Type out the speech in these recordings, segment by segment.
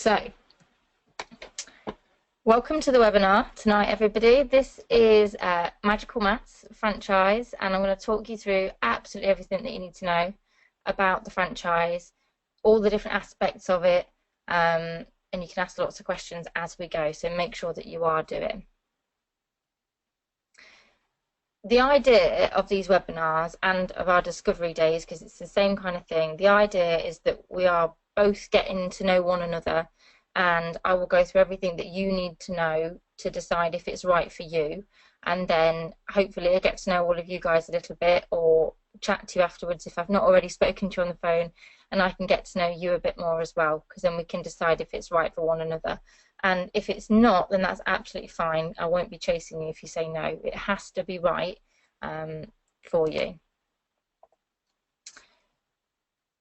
So, welcome to the webinar tonight, everybody. This is Magical Maths franchise, and I'm going to talk you through absolutely everything that you need to know about the franchise, all the different aspects of it, and you can ask lots of questions as we go, so make sure that you are doing. The idea of these webinars and of our discovery days, because it's the same kind of thing, the idea is that we are both getting to know one another, and I will go through everything that you need to know to decide if it's right for you, and then hopefully I get to know all of you guys a little bit, or chat to you afterwards if I've not already spoken to you on the phone, and I can get to know you a bit more as well, because then we can decide if it's right for one another. And if it's not, then that's absolutely fine. I won't be chasing you if you say no. It has to be right for you.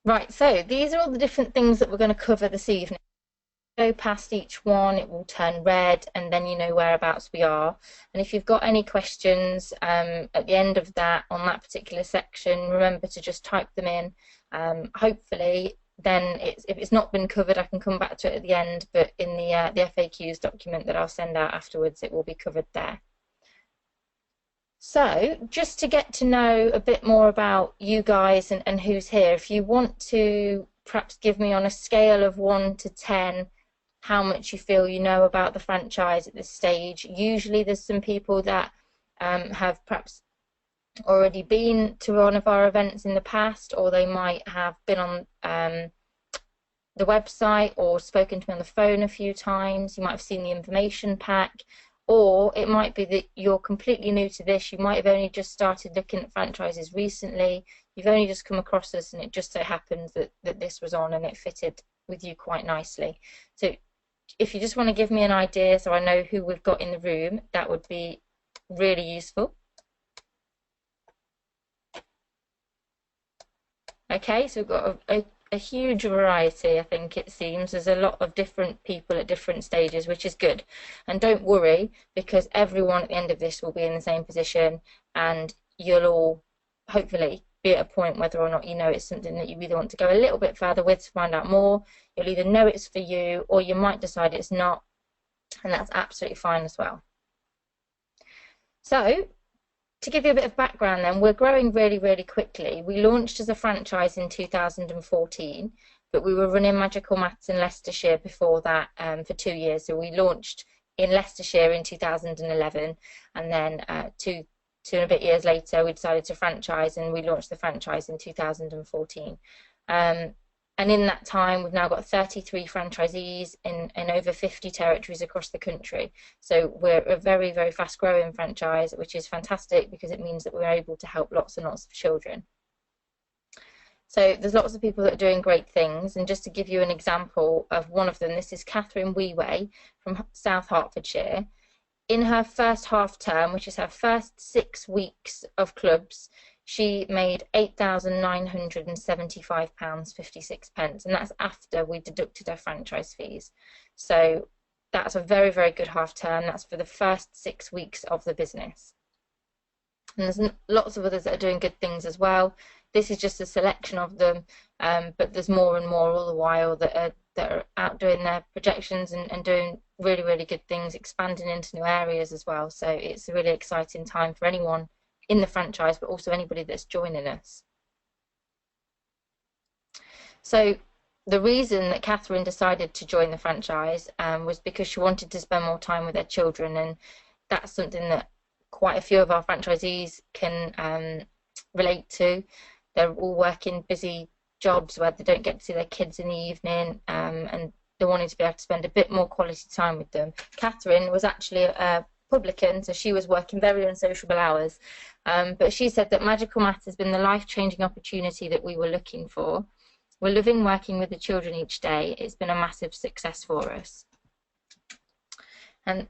Right, so these are all the different things that we're going to cover this evening. Go past each one, it will turn red, and then you know whereabouts we are. And if you've got any questions at the end of that, on that particular section, remember to just type them in. Hopefully, then if it's not been covered, I can come back to it at the end, but in the FAQs document that I'll send out afterwards, it will be covered there. So, just to get to know a bit more about you guys and who's here, if you want to perhaps give me on a scale of 1 to 10 how much you feel you know about the franchise at this stage. Usually there's some people that have perhaps already been to one of our events in the past, or they might have been on the website or spoken to me on the phone a few times. You might have seen the information pack, or it might be that you're completely new to this. You might have only just started looking at franchises recently. You've only just come across this, and it just so happens that this was on and it fitted with you quite nicely. So if you just want to give me an idea so I know who we've got in the room, that would be really useful. Okay, so we've got a huge variety, I think it seems. There's a lot of different people at different stages, which is good. And don't worry, because everyone at the end of this will be in the same position, and you'll all hopefully be at a point whether or not you know it's something that you either want to go a little bit further with to find out more. You'll either know it's for you, or you might decide it's not, and that's absolutely fine as well. So, to give you a bit of background then, we're growing really, really quickly. We launched as a franchise in 2014, but we were running Magical Maths in Leicestershire before that for 2 years. So we launched in Leicestershire in 2011, and then two and a bit years later we decided to franchise, and we launched the franchise in 2014. And in that time, we've now got 33 franchisees in over 50 territories across the country. So we're a very, very fast-growing franchise, which is fantastic because it means that we're able to help lots and lots of children. So there's lots of people that are doing great things. And just to give you an example of one of them, this is Catherine Weway from South Hertfordshire. In her first half term, which is her first 6 weeks of clubs, she made £8,975.56, and that's after we deducted her franchise fees. So that's a very, very good half term. That's for the first 6 weeks of the business. And there's lots of others that are doing good things as well. This is just a selection of them, but there's more and more all the while that are out doing their projections and doing really, really good things, expanding into new areas as well. So it's a really exciting time for anyone in the franchise, but also anybody that's joining us. So the reason that Catherine decided to join the franchise was because she wanted to spend more time with her children, and that's something that quite a few of our franchisees can relate to. They're all working busy jobs where they don't get to see their kids in the evening, and they wanted to be able to spend a bit more quality time with them. Catherine was actually a publican, so she was working very unsociable hours, but she said that Magical Maths has been the life-changing opportunity that we were looking for. We're living, working with the children each day. It's been a massive success for us. And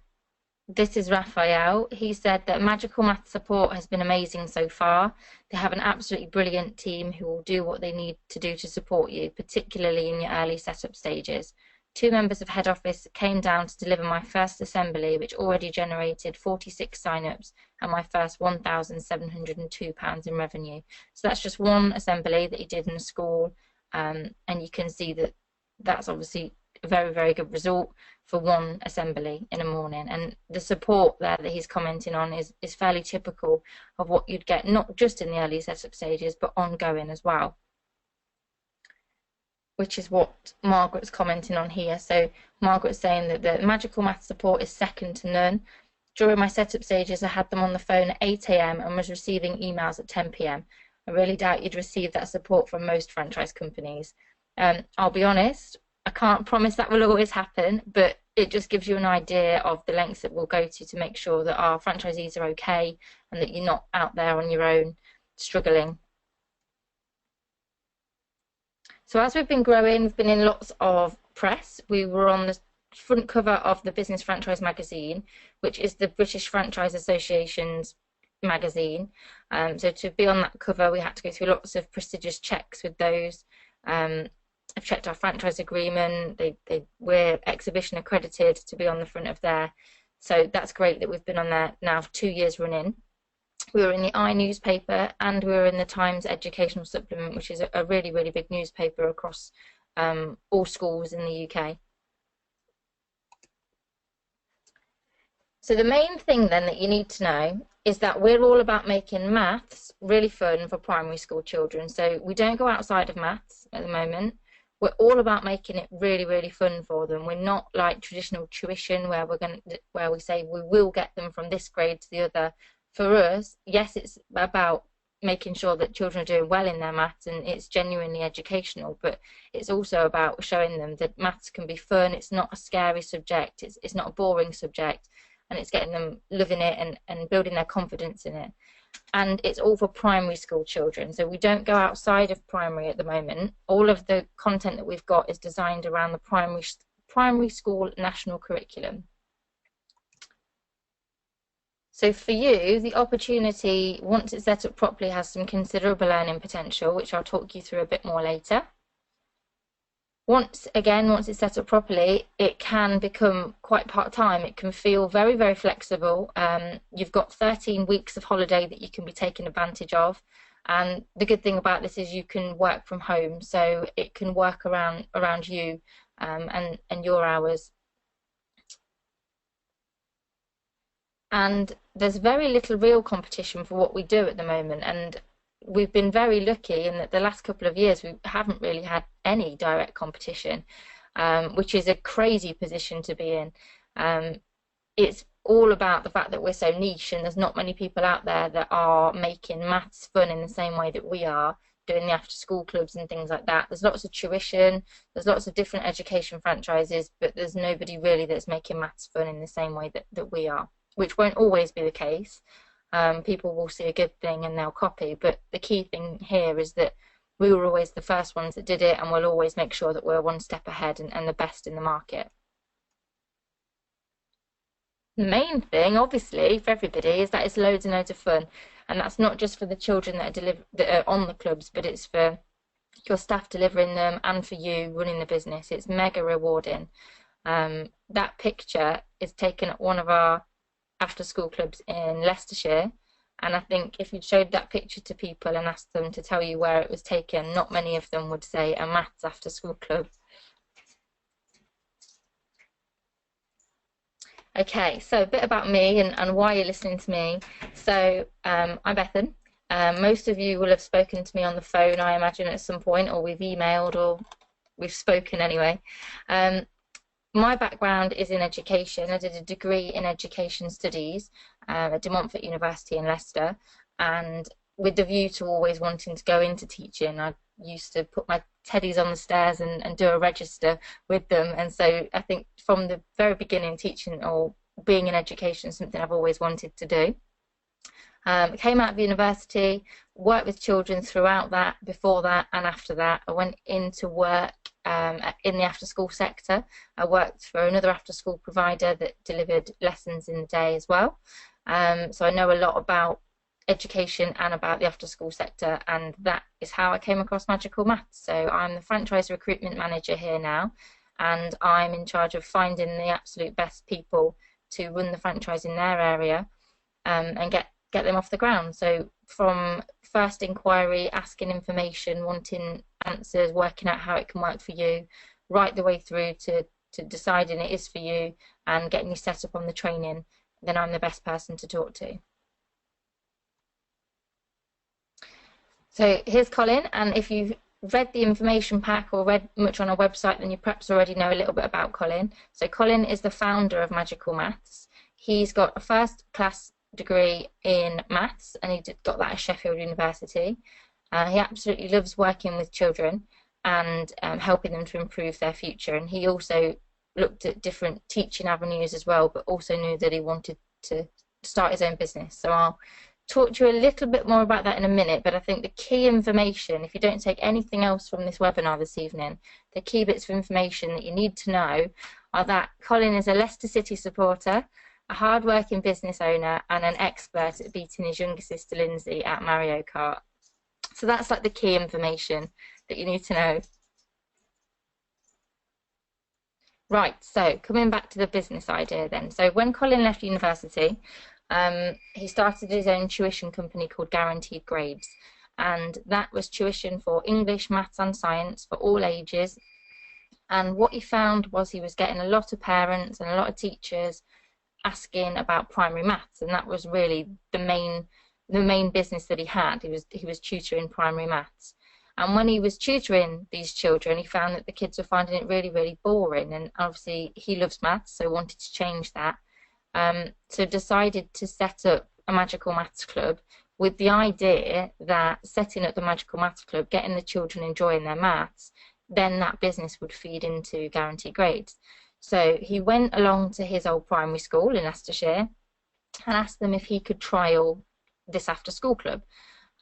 this is Raphael. He said that Magical Maths support has been amazing so far. They have an absolutely brilliant team who will do what they need to do to support you, particularly in your early setup stages. 2 members of head office came down to deliver my first assembly, which already generated 46 sign-ups and my first £1,702 in revenue. So that's just one assembly that he did in the school, and you can see that that's obviously a very, very good result for one assembly in a morning. And the support there that he's commenting on is fairly typical of what you'd get, not just in the early setup stages, but ongoing as well, which is what Margaret's commenting on here. So Margaret's saying that the magical math support is second to none. During my setup stages, I had them on the phone at 8 AM and was receiving emails at 10 PM. I really doubt you'd receive that support from most franchise companies. I'll be honest, I can't promise that will always happen, but it just gives you an idea of the lengths that we'll go to make sure that our franchisees are okay and that you're not out there on your own struggling. So as we've been growing, we've been in lots of press. We were on the front cover of the Business Franchise magazine, which is the British Franchise Association's magazine. So to be on that cover, we had to go through lots of prestigious checks with those. I've checked our franchise agreement. We're exhibition accredited to be on the front of there. So that's great that we've been on there now for 2 years running. We were in the I newspaper and we were in the Times Educational Supplement, which is a really, really big newspaper across all schools in the UK. So the main thing then that you need to know is that we're all about making maths really fun for primary school children. So we don't go outside of maths at the moment. We're all about making it really, really fun for them. We're not like traditional tuition where we say we will get them from this grade to the other. For us, yes, it's about making sure that children are doing well in their maths and it's genuinely educational, but it's also about showing them that maths can be fun. It's not a scary subject. It's not a boring subject, and it's getting them loving it and building their confidence in it. And it's all for primary school children, so we don't go outside of primary at the moment. All of the content that we've got is designed around the primary school national curriculum. So for you, the opportunity, once it's set up properly, has some considerable learning potential, which I'll talk you through a bit more later. Once it's set up properly, it can become quite part-time. It can feel very, very flexible. You've got 13 weeks of holiday that you can be taking advantage of. And the good thing about this is you can work from home, so it can work around you and your hours. And there's very little real competition for what we do at the moment, and we've been very lucky in that the last couple of years we haven't really had any direct competition, which is a crazy position to be in. It's all about the fact that we're so niche and there's not many people out there that are making maths fun in the same way that we are, doing the after school clubs and things like that. There's lots of tuition, there's lots of different education franchises, but there's nobody really that's making maths fun in the same way that we are, which won't always be the case. People will see a good thing and they'll copy, but the key thing here is that we were always the first ones that did it, and we'll always make sure that we're one step ahead and the best in the market. The main thing, obviously, for everybody is that it's loads and loads of fun, and that's not just for the children that are on the clubs, but it's for your staff delivering them and for you running the business. It's mega rewarding. That picture is taken at one of our after school clubs in Leicestershire, and I think if you showed that picture to people and asked them to tell you where it was taken, not many of them would say a maths after school club. Okay, so a bit about me and why you're listening to me. So I'm Bethan. Most of you will have spoken to me on the phone, I imagine, at some point, or we've emailed, or we've spoken anyway. My background is in education. I did a degree in education studies at De Montfort University in Leicester, and with the view to always wanting to go into teaching. I used to put my teddies on the stairs and do a register with them, and so I think from the very beginning, teaching or being in education is something I've always wanted to do. Came out of university, worked with children throughout that, before that and after that. I went into work in the after-school sector. I worked for another after-school provider that delivered lessons in the day as well. So I know a lot about education and about the after-school sector, and that is how I came across Magical Maths. So I'm the franchise recruitment manager here now, and I'm in charge of finding the absolute best people to run the franchise in their area and get them off the ground. So from first inquiry, asking information, wanting answers, working out how it can work for you, right the way through to deciding it is for you and getting you set up on the training, then I'm the best person to talk to. So here's Colin, and if you've read the information pack or read much on our website, then you perhaps already know a little bit about Colin. So Colin is the founder of Magical Maths. He's got a first class degree in maths, and he got that at Sheffield University. He absolutely loves working with children and helping them to improve their future. And he also looked at different teaching avenues as well, but also knew that he wanted to start his own business. So I'll talk to you a little bit more about that in a minute, but I think the key information, if you don't take anything else from this webinar this evening, the key bits of information that you need to know are that Colin is a Leicester City supporter, a hard-working business owner, and an expert at beating his younger sister Lindsay at Mario Kart. So that's like the key information that you need to know. Right, so coming back to the business idea then. So when Colin left university, he started his own tuition company called Guaranteed Grades, and that was tuition for English, maths and science for all ages. And what he found was he was getting a lot of parents and a lot of teachers asking about primary maths, and that was really the main business that he had. He was tutoring primary maths. And when he was tutoring these children, he found that the kids were finding it really, really boring, and obviously he loves maths, so wanted to change that. So decided to set up a Magical Maths Club with the idea that setting up the Magical Maths Club, getting the children enjoying their maths, then that business would feed into Guaranteed Grades. So he went along to his old primary school in Leicestershire and asked them if he could trial this after school club.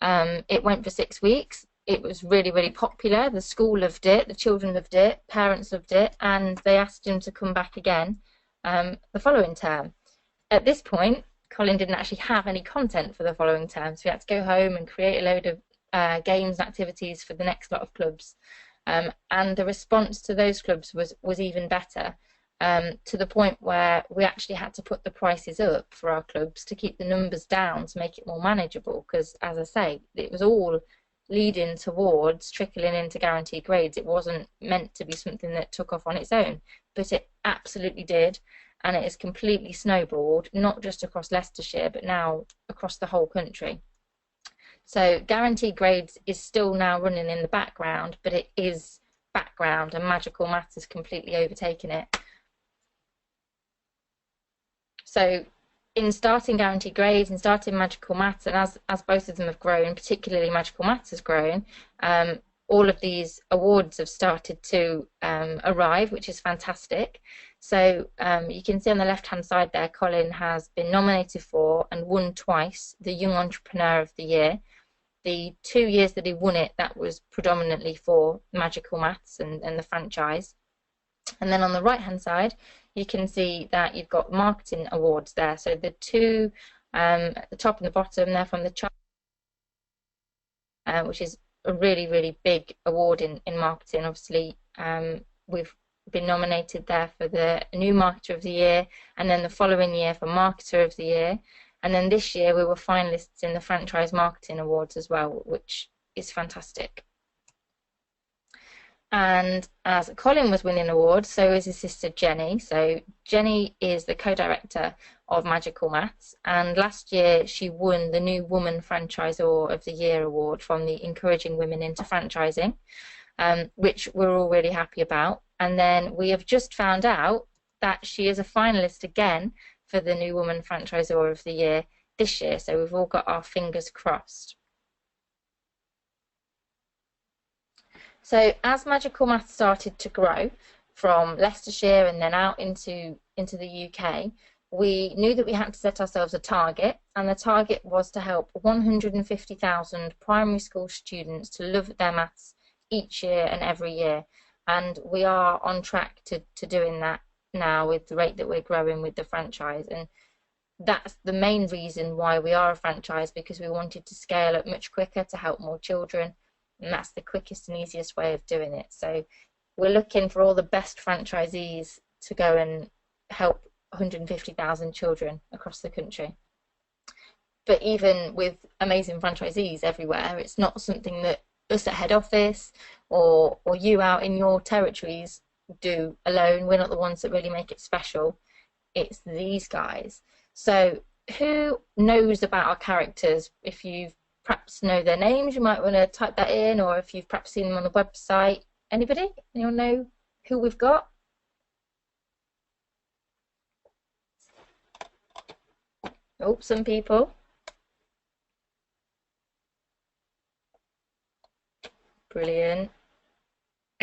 It went for 6 weeks. It was really, really popular. The school loved it, the children loved it, parents loved it, and they asked him to come back again the following term. At this point, Colin didn't actually have any content for the following term, so he had to go home and create a load of games and activities for the next lot of clubs. And the response to those clubs was even better, to the point where we actually had to put the prices up for our clubs to keep the numbers down to make it more manageable, because, as I say, it was all leading towards trickling into Guaranteed Grades. It wasn't meant to be something that took off on its own, but it absolutely did, and it has completely snowballed, not just across Leicestershire, but now across the whole country. So Guaranteed Grades is still now running in the background, but it is background, and Magical Maths has completely overtaken it. So in starting Guaranteed Grades and starting Magical Maths, and as both of them have grown, particularly Magical Maths has grown, all of these awards have started to arrive, which is fantastic. So you can see on the left-hand side there, Colin has been nominated for and won twice the Young Entrepreneur of the Year. The 2 years that he won it, that was predominantly for Magical Maths and the franchise. And then on the right-hand side, you can see that you've got marketing awards there. So the two at the top and the bottom, they're from the chart, which is a really, really big award in marketing. Obviously, we've been nominated there for the New Marketer of the Year, and then the following year for Marketer of the Year. And then this year we were finalists in the Franchise Marketing Awards as well, which is fantastic. And as Colin was winning awards, so is his sister Jenny. So Jenny is the co-director of Magical Maths, and last year she won the New Woman Franchisor of the Year award from the Encouraging Women into Franchising, which we're all really happy about. And then we have just found out that she is a finalist again for the New Woman Franchisor of the Year this year, so we've all got our fingers crossed. So as Magical Maths started to grow from Leicestershire and then out into the UK, we knew that we had to set ourselves a target, and the target was to help 150,000 primary school students to love their maths each year and every year. And we are on track to doing that now with the rate that we're growing with the franchise. And that's the main reason why we are a franchise, because we wanted to scale up much quicker to help more children, and that's the quickest and easiest way of doing it. So we're looking for all the best franchisees to go and help 150,000 children across the country. But even with amazing franchisees everywhere, it's not something that us at head office or you out in your territories do alone. We're not the ones that really make it special. It's these guys. So who knows about our characters? If you perhaps know their names, you might want to type that in, or if you've perhaps seen them on the website. Anybody? Anyone know who we've got? Oh, some people. Brilliant.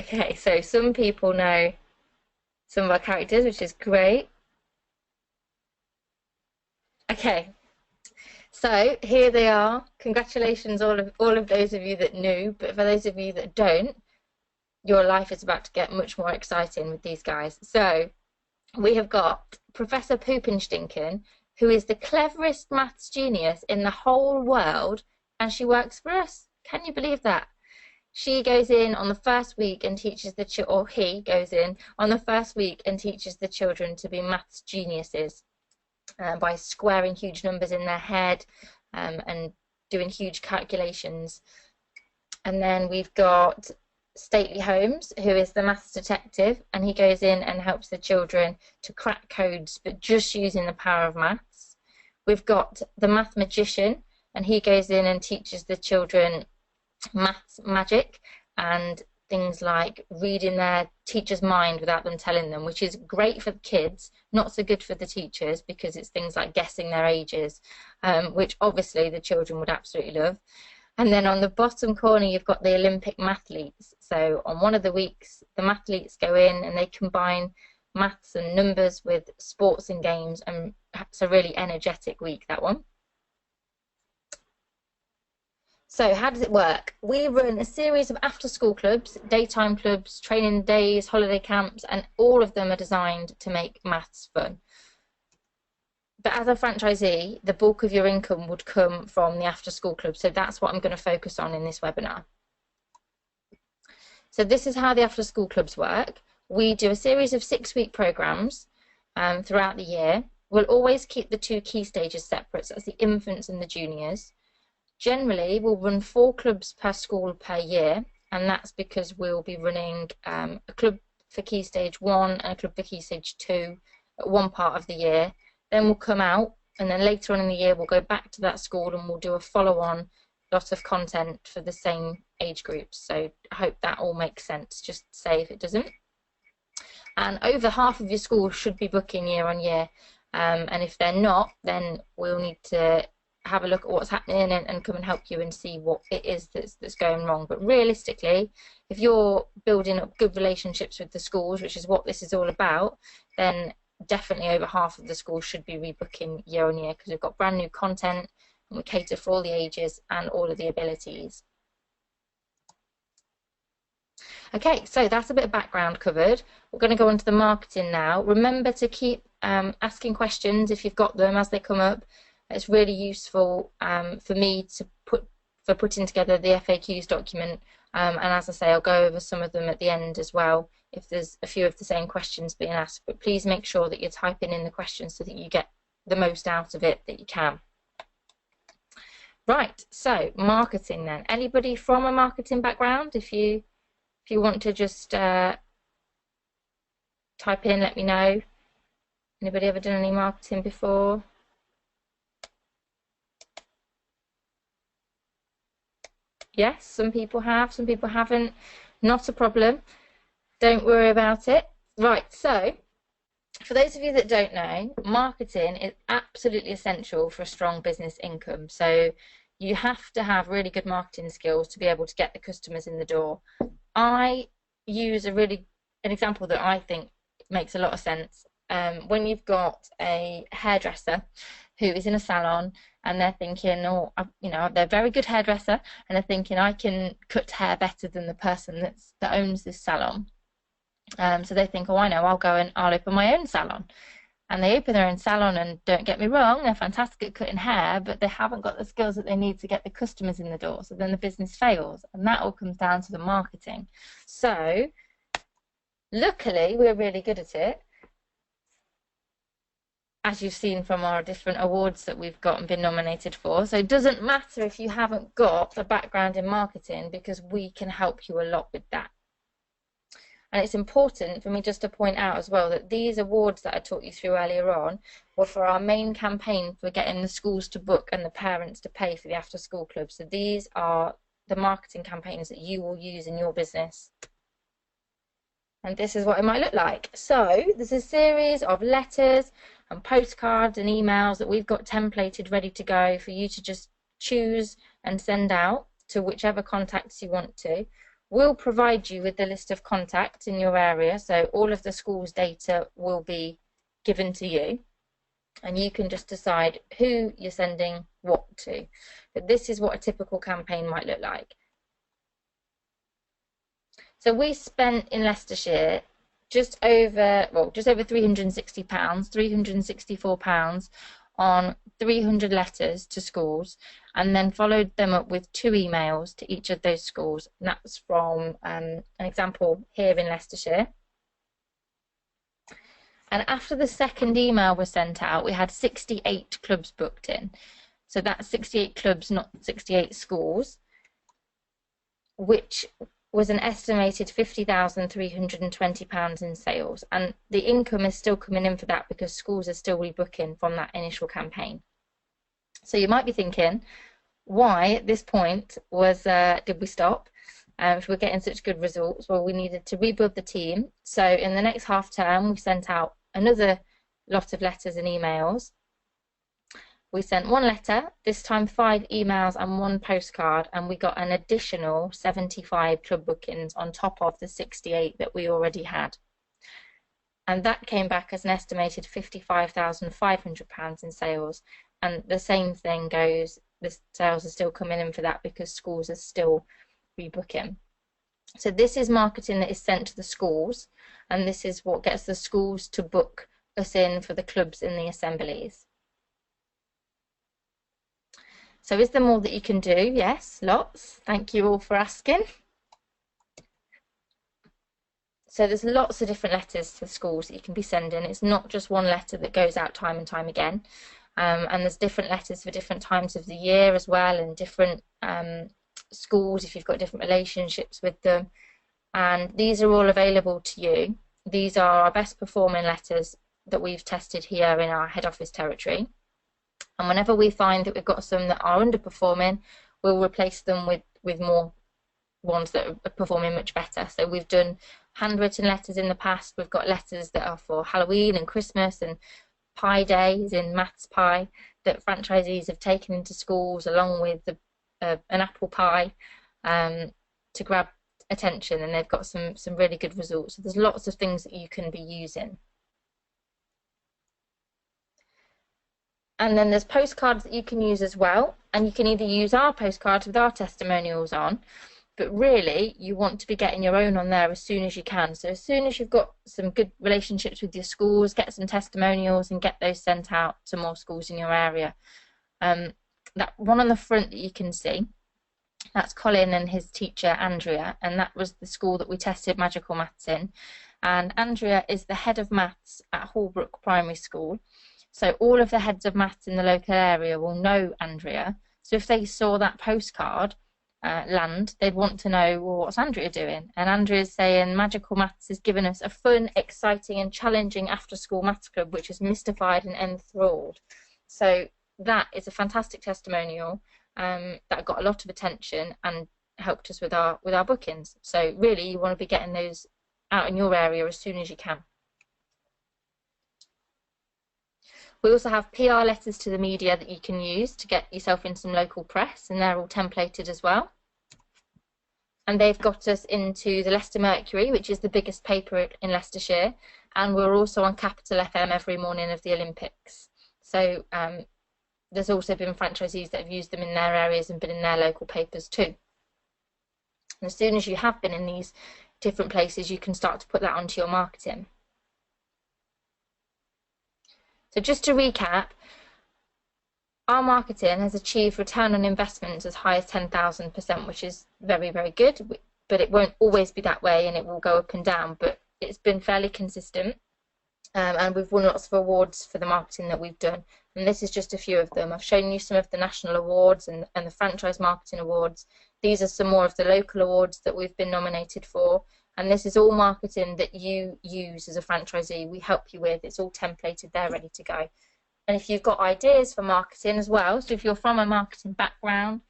Okay, so some people know some of our characters, which is great. Okay, so here they are. Congratulations, all of those of you that knew, but for those of you that don't, your life is about to get much more exciting with these guys. So we have got Professor Poopenstinken, who is the cleverest maths genius in the whole world, and she works for us. Can you believe that? She goes in on the first week and teaches the or he goes in on the first week and teaches the children to be maths geniuses by squaring huge numbers in their head and doing huge calculations. And then we've got Stately Holmes, who is the maths detective, and he goes in and helps the children to crack codes, but just using the power of maths. We've got the math magician, and he goes in and teaches the children maths magic and things like reading their teacher's mind without them telling them, which is great for the kids, not so good for the teachers because it's things like guessing their ages, which obviously the children would absolutely love. And then on the bottom corner, you've got the Olympic mathletes. So on one of the weeks, the mathletes go in and they combine maths and numbers with sports and games, and it's a really energetic week, that one. So how does it work? We run a series of after-school clubs, daytime clubs, training days, holiday camps, and all of them are designed to make maths fun. But as a franchisee, the bulk of your income would come from the after-school club, so that's what I'm going to focus on in this webinar. So this is how the after-school clubs work. We do a series of 6-week programs throughout the year. We'll always keep the 2 key stages separate, so that's the infants and the juniors. Generally, we'll run 4 clubs per school per year, and that's because we'll be running a club for Key Stage 1 and a club for Key Stage 2 at one part of the year. Then we'll come out, and then later on in the year, we'll go back to that school and we'll do a follow-on lot of content for the same age groups. So I hope that all makes sense. Just say if it doesn't. And over half of your schools should be booking year on year, and if they're not, then we'll need to have a look at what's happening and come and help you and see what it is that's going wrong. But realistically, if you're building up good relationships with the schools, which is what this is all about, then definitely over half of the schools should be rebooking year on year, because we've got brand new content and we cater for all the ages and all of the abilities. Okay, so that's a bit of background covered. We're going to go on to the marketing now. Remember to keep asking questions if you've got them as they come up. It's really useful for me to putting together the FAQs document, and as I say, I'll go over some of them at the end as well if there's a few of the same questions being asked. But please make sure that you're typing in the questions so that you get the most out of it that you can. Right, so marketing then. Anybody from a marketing background? If you want to just type in, let me know. Anybody ever done any marketing before? Yes, some people have, some people haven't. Not a problem. Don't worry about it. Right, so for those of you that don't know, marketing is absolutely essential for a strong business income. So you have to have really good marketing skills to be able to get the customers in the door. I use an example that I think makes a lot of sense. When you've got a hairdresser who is in a salon and they're thinking, oh, you know, they're a very good hairdresser, and they're thinking, I can cut hair better than the person that owns this salon. So they think, oh, I know, I'll open my own salon. And they open their own salon, and don't get me wrong, they're fantastic at cutting hair, but they haven't got the skills that they need to get the customers in the door. So then the business fails, and that all comes down to the marketing. So luckily, we're really good at it, as you've seen from our different awards that we've got and been nominated for. So it doesn't matter if you haven't got a background in marketing, because we can help you a lot with that. And it's important for me just to point out as well that these awards that I taught you through earlier on were for our main campaign for getting the schools to book and the parents to pay for the after school club. So these are the marketing campaigns that you will use in your business. And this is what it might look like. So there's a series of letters and postcards and emails that we've got templated ready to go for you to just choose and send out to whichever contacts you want to. We'll provide you with the list of contacts in your area, so all of the school's data will be given to you, and you can just decide who you're sending what to. But this is what a typical campaign might look like. So we spent in Leicestershire just over £360, £364 on 300 letters to schools, and then followed them up with 2 emails to each of those schools. And that's from an example here in Leicestershire. And after the second email was sent out, we had 68 clubs booked in. So that's 68 clubs, not 68 schools, which was an estimated £50,320 in sales. And the income is still coming in for that because schools are still rebooking from that initial campaign. So you might be thinking, why at this point did we stop? If we're getting such good results, well, we needed to rebuild the team. So in the next half term, we sent out another lot of letters and emails. We sent 1 letter, this time 5 emails and 1 postcard, and we got an additional 75 club bookings on top of the 68 that we already had. And that came back as an estimated £55,500 in sales. And the same thing goes, the sales are still coming in for that because schools are still rebooking. So this is marketing that is sent to the schools, and this is what gets the schools to book us in for the clubs in the assemblies. So is there more that you can do? Yes, lots. Thank you all for asking. So there's lots of different letters to the schools that you can be sending. It's not just one letter that goes out time and time again. And there's different letters for different times of the year as well, and different schools if you've got different relationships with them. And these are all available to you. These are our best performing letters that we've tested here in our head office territory. And whenever we find that we've got some that are underperforming, we'll replace them with more ones that are performing much better. So we've done handwritten letters in the past. We've got letters that are for Halloween and Christmas and Pie Days in Maths Pie that franchisees have taken into schools along with an apple pie to grab attention, and they've got some really good results. So there's lots of things that you can be using. And then there's postcards that you can use as well, and you can either use our postcards with our testimonials on, but really you want to be getting your own on there as soon as you can. So as soon as you've got some good relationships with your schools, get some testimonials and get those sent out to more schools in your area. That one on the front that you can see, that's Colin and his teacher Andrea, and that was the school that we tested Magical Maths in. And Andrea is the head of maths at Hallbrook Primary School. So all of the heads of maths in the local area will know Andrea. So if they saw that postcard land, they'd want to know, well, what's Andrea doing? And Andrea's saying Magical Maths has given us a fun, exciting and challenging after-school maths club which has mystified and enthralled. So that is a fantastic testimonial that got a lot of attention and helped us with our bookings. So really you want to be getting those out in your area as soon as you can. We also have PR letters to the media that you can use to get yourself in some local press, and they're all templated as well. And they've got us into the Leicester Mercury, which is the biggest paper in Leicestershire, and we're also on Capital FM every morning of the Olympics. So there's also been franchisees that have used them in their areas and been in their local papers too. And as soon as you have been in these different places, you can start to put that onto your marketing. So just to recap, our marketing has achieved return on investments as high as 10,000%, which is very, very good, but it won't always be that way and it will go up and down, but it's been fairly consistent, and we've won lots of awards for the marketing that we've done, and this is just a few of them. I've shown you some of the national awards and the franchise marketing awards. These are some more of the local awards that we've been nominated for, And this is all marketing that you use as a franchisee. We help you with. It's all templated there, ready to go. And if you've got ideas for marketing as well, so if you're from a marketing background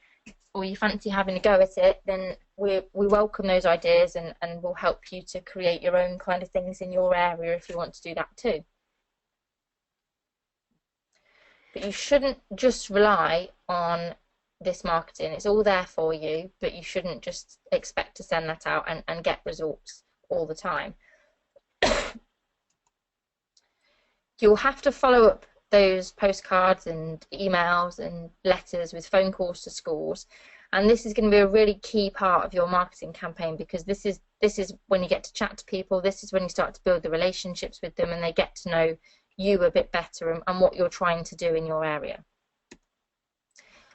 or you fancy having a go at it, then we welcome those ideas, and we'll help you to create your own kind of things in your area if you want to do that too. But you shouldn't just rely on this marketing. It's all there for you, but you shouldn't just expect to send that out and get results all the time. You'll have to follow up those postcards and emails and letters with phone calls to schools, and this is going to be a really key part of your marketing campaign, because this is when you get to chat to people. This is when you start to build the relationships with them, and they get to know you a bit better and what you're trying to do in your area.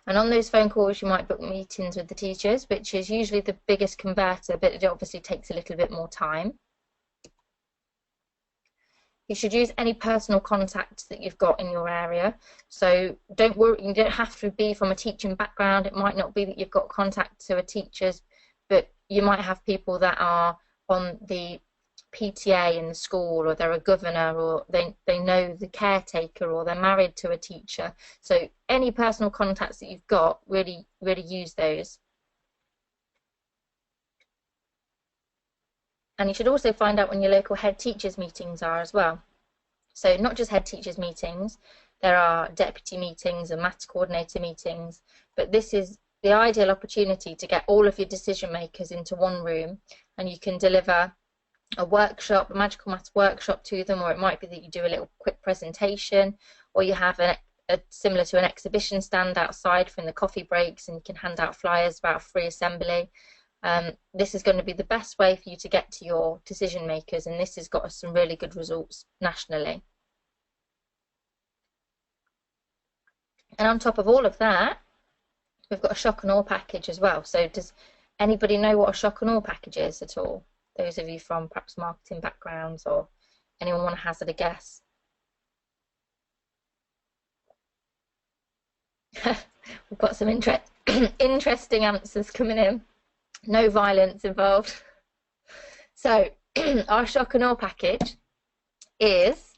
And on those phone calls, you might book meetings with the teachers, which is usually the biggest converter, but it obviously takes a little bit more time. You should use any personal contacts that you've got in your area. So don't worry, you don't have to be from a teaching background. It might not be that you've got contact to a teachers, but you might have people that are on the PTA in the school, or they're a governor, or they know the caretaker, or they're married to a teacher. So any personal contacts that you've got, really use those. And you should also find out when your local head teachers meetings are as well. So not just head teachers meetings, there are deputy meetings and maths coordinator meetings, but this is the ideal opportunity to get all of your decision makers into one room, and you can deliver a workshop, a magical maths workshop to them, or it might be that you do a little quick presentation, or you have a similar to an exhibition stand outside from the coffee breaks, and you can hand out flyers about free assembly. This is going to be the best way for you to get to your decision makers, and this has got us some really good results nationally. And on top of all of that, we've got a shock and awe package as well. So does anybody know what a shock and awe package is at all? Those of you from perhaps marketing backgrounds, or anyone want to hazard a guess? We've got some interesting answers coming in. No violence involved. So our shock and awe package is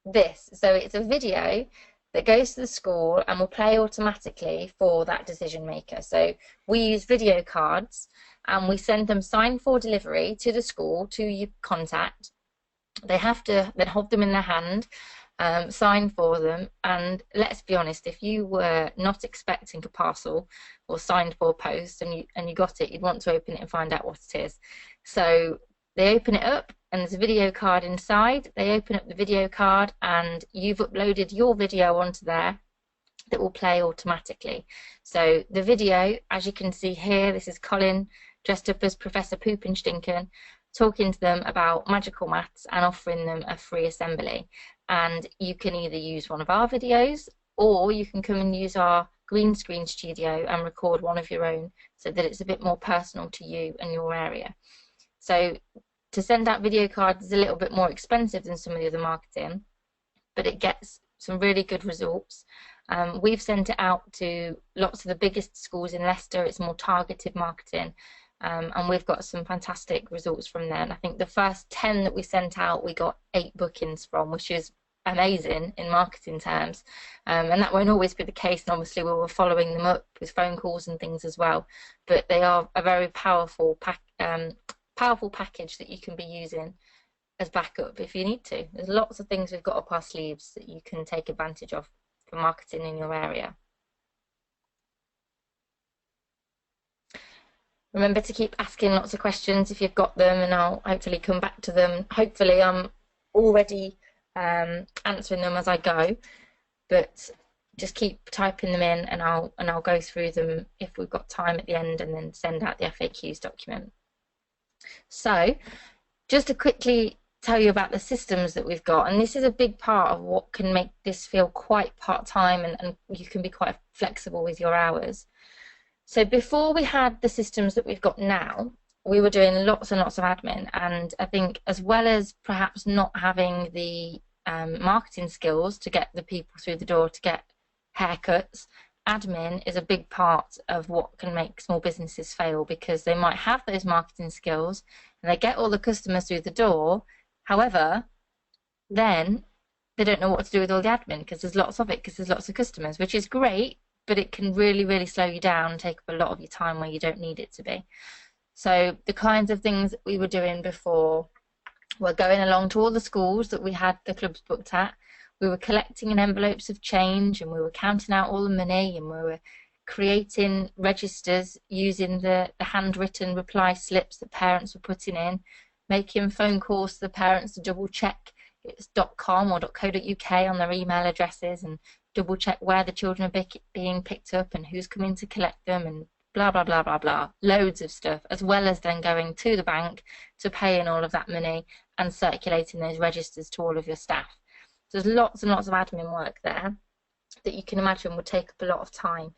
this. So it's a video that goes to the school and will play automatically for that decision maker. So we use video cards, and we send them signed for delivery to the school, to your contact. They have to then hold them in their hand, sign for them, and let's be honest, if you were not expecting a parcel or signed for post and you got it, you'd want to open it and find out what it is. So they open it up, and there's a video card inside. They open up the video card, and you've uploaded your video onto there that will play automatically. So the video, as you can see here, this is Colin dressed up as Professor Poopenstinken, talking to them about magical maths and offering them a free assembly. And you can either use one of our videos, or you can come and use our green screen studio and record one of your own, so that it's a bit more personal to you and your area. So to send out video cards is a little bit more expensive than some of the other marketing, but it gets some really good results. We've sent it out to lots of the biggest schools in Leicester. It's more targeted marketing, and we've got some fantastic results from there. And I think the first 10 that we sent out, we got 8 bookings from, which is amazing in marketing terms. And that won't always be the case, and obviously we were following them up with phone calls and things as well. But they are a very powerful package that you can be using as backup if you need to. There's lots of things we've got up our sleeves that you can take advantage of for marketing in your area. Remember to keep asking lots of questions if you've got them, and I'll hopefully come back to them. Hopefully I'm already answering them as I go, but just keep typing them in, and I'll go through them if we've got time at the end, and then send out the FAQs document. So just to quickly tell you about the systems that we've got, and this is a big part of what can make this feel quite part-time, and you can be quite flexible with your hours. So before we had the systems that we've got now, we were doing lots and lots of admin, and I think as well as perhaps not having the marketing skills to get the people through the door to get haircuts, admin is a big part of what can make small businesses fail, because they might have those marketing skills and they get all the customers through the door. However, then they don't know what to do with all the admin because there's lots of it, because there's lots of customers, which is great, but it can really, really slow you down and take up a lot of your time where you don't need it to be. So the kinds of things that we were doing before were going along to all the schools that we had the clubs booked at. We were collecting in envelopes of change, and we were counting out all the money, and we were creating registers using the handwritten reply slips that parents were putting in, making phone calls to the parents to double check it's .com or .co.uk on their email addresses, and double check where the children are being picked up and who's coming to collect them, and blah, blah, blah, blah, blah. Loads of stuff, as well as then going to the bank to pay in all of that money and circulating those registers to all of your staff. So there's lots and lots of admin work there that you can imagine would take up a lot of time.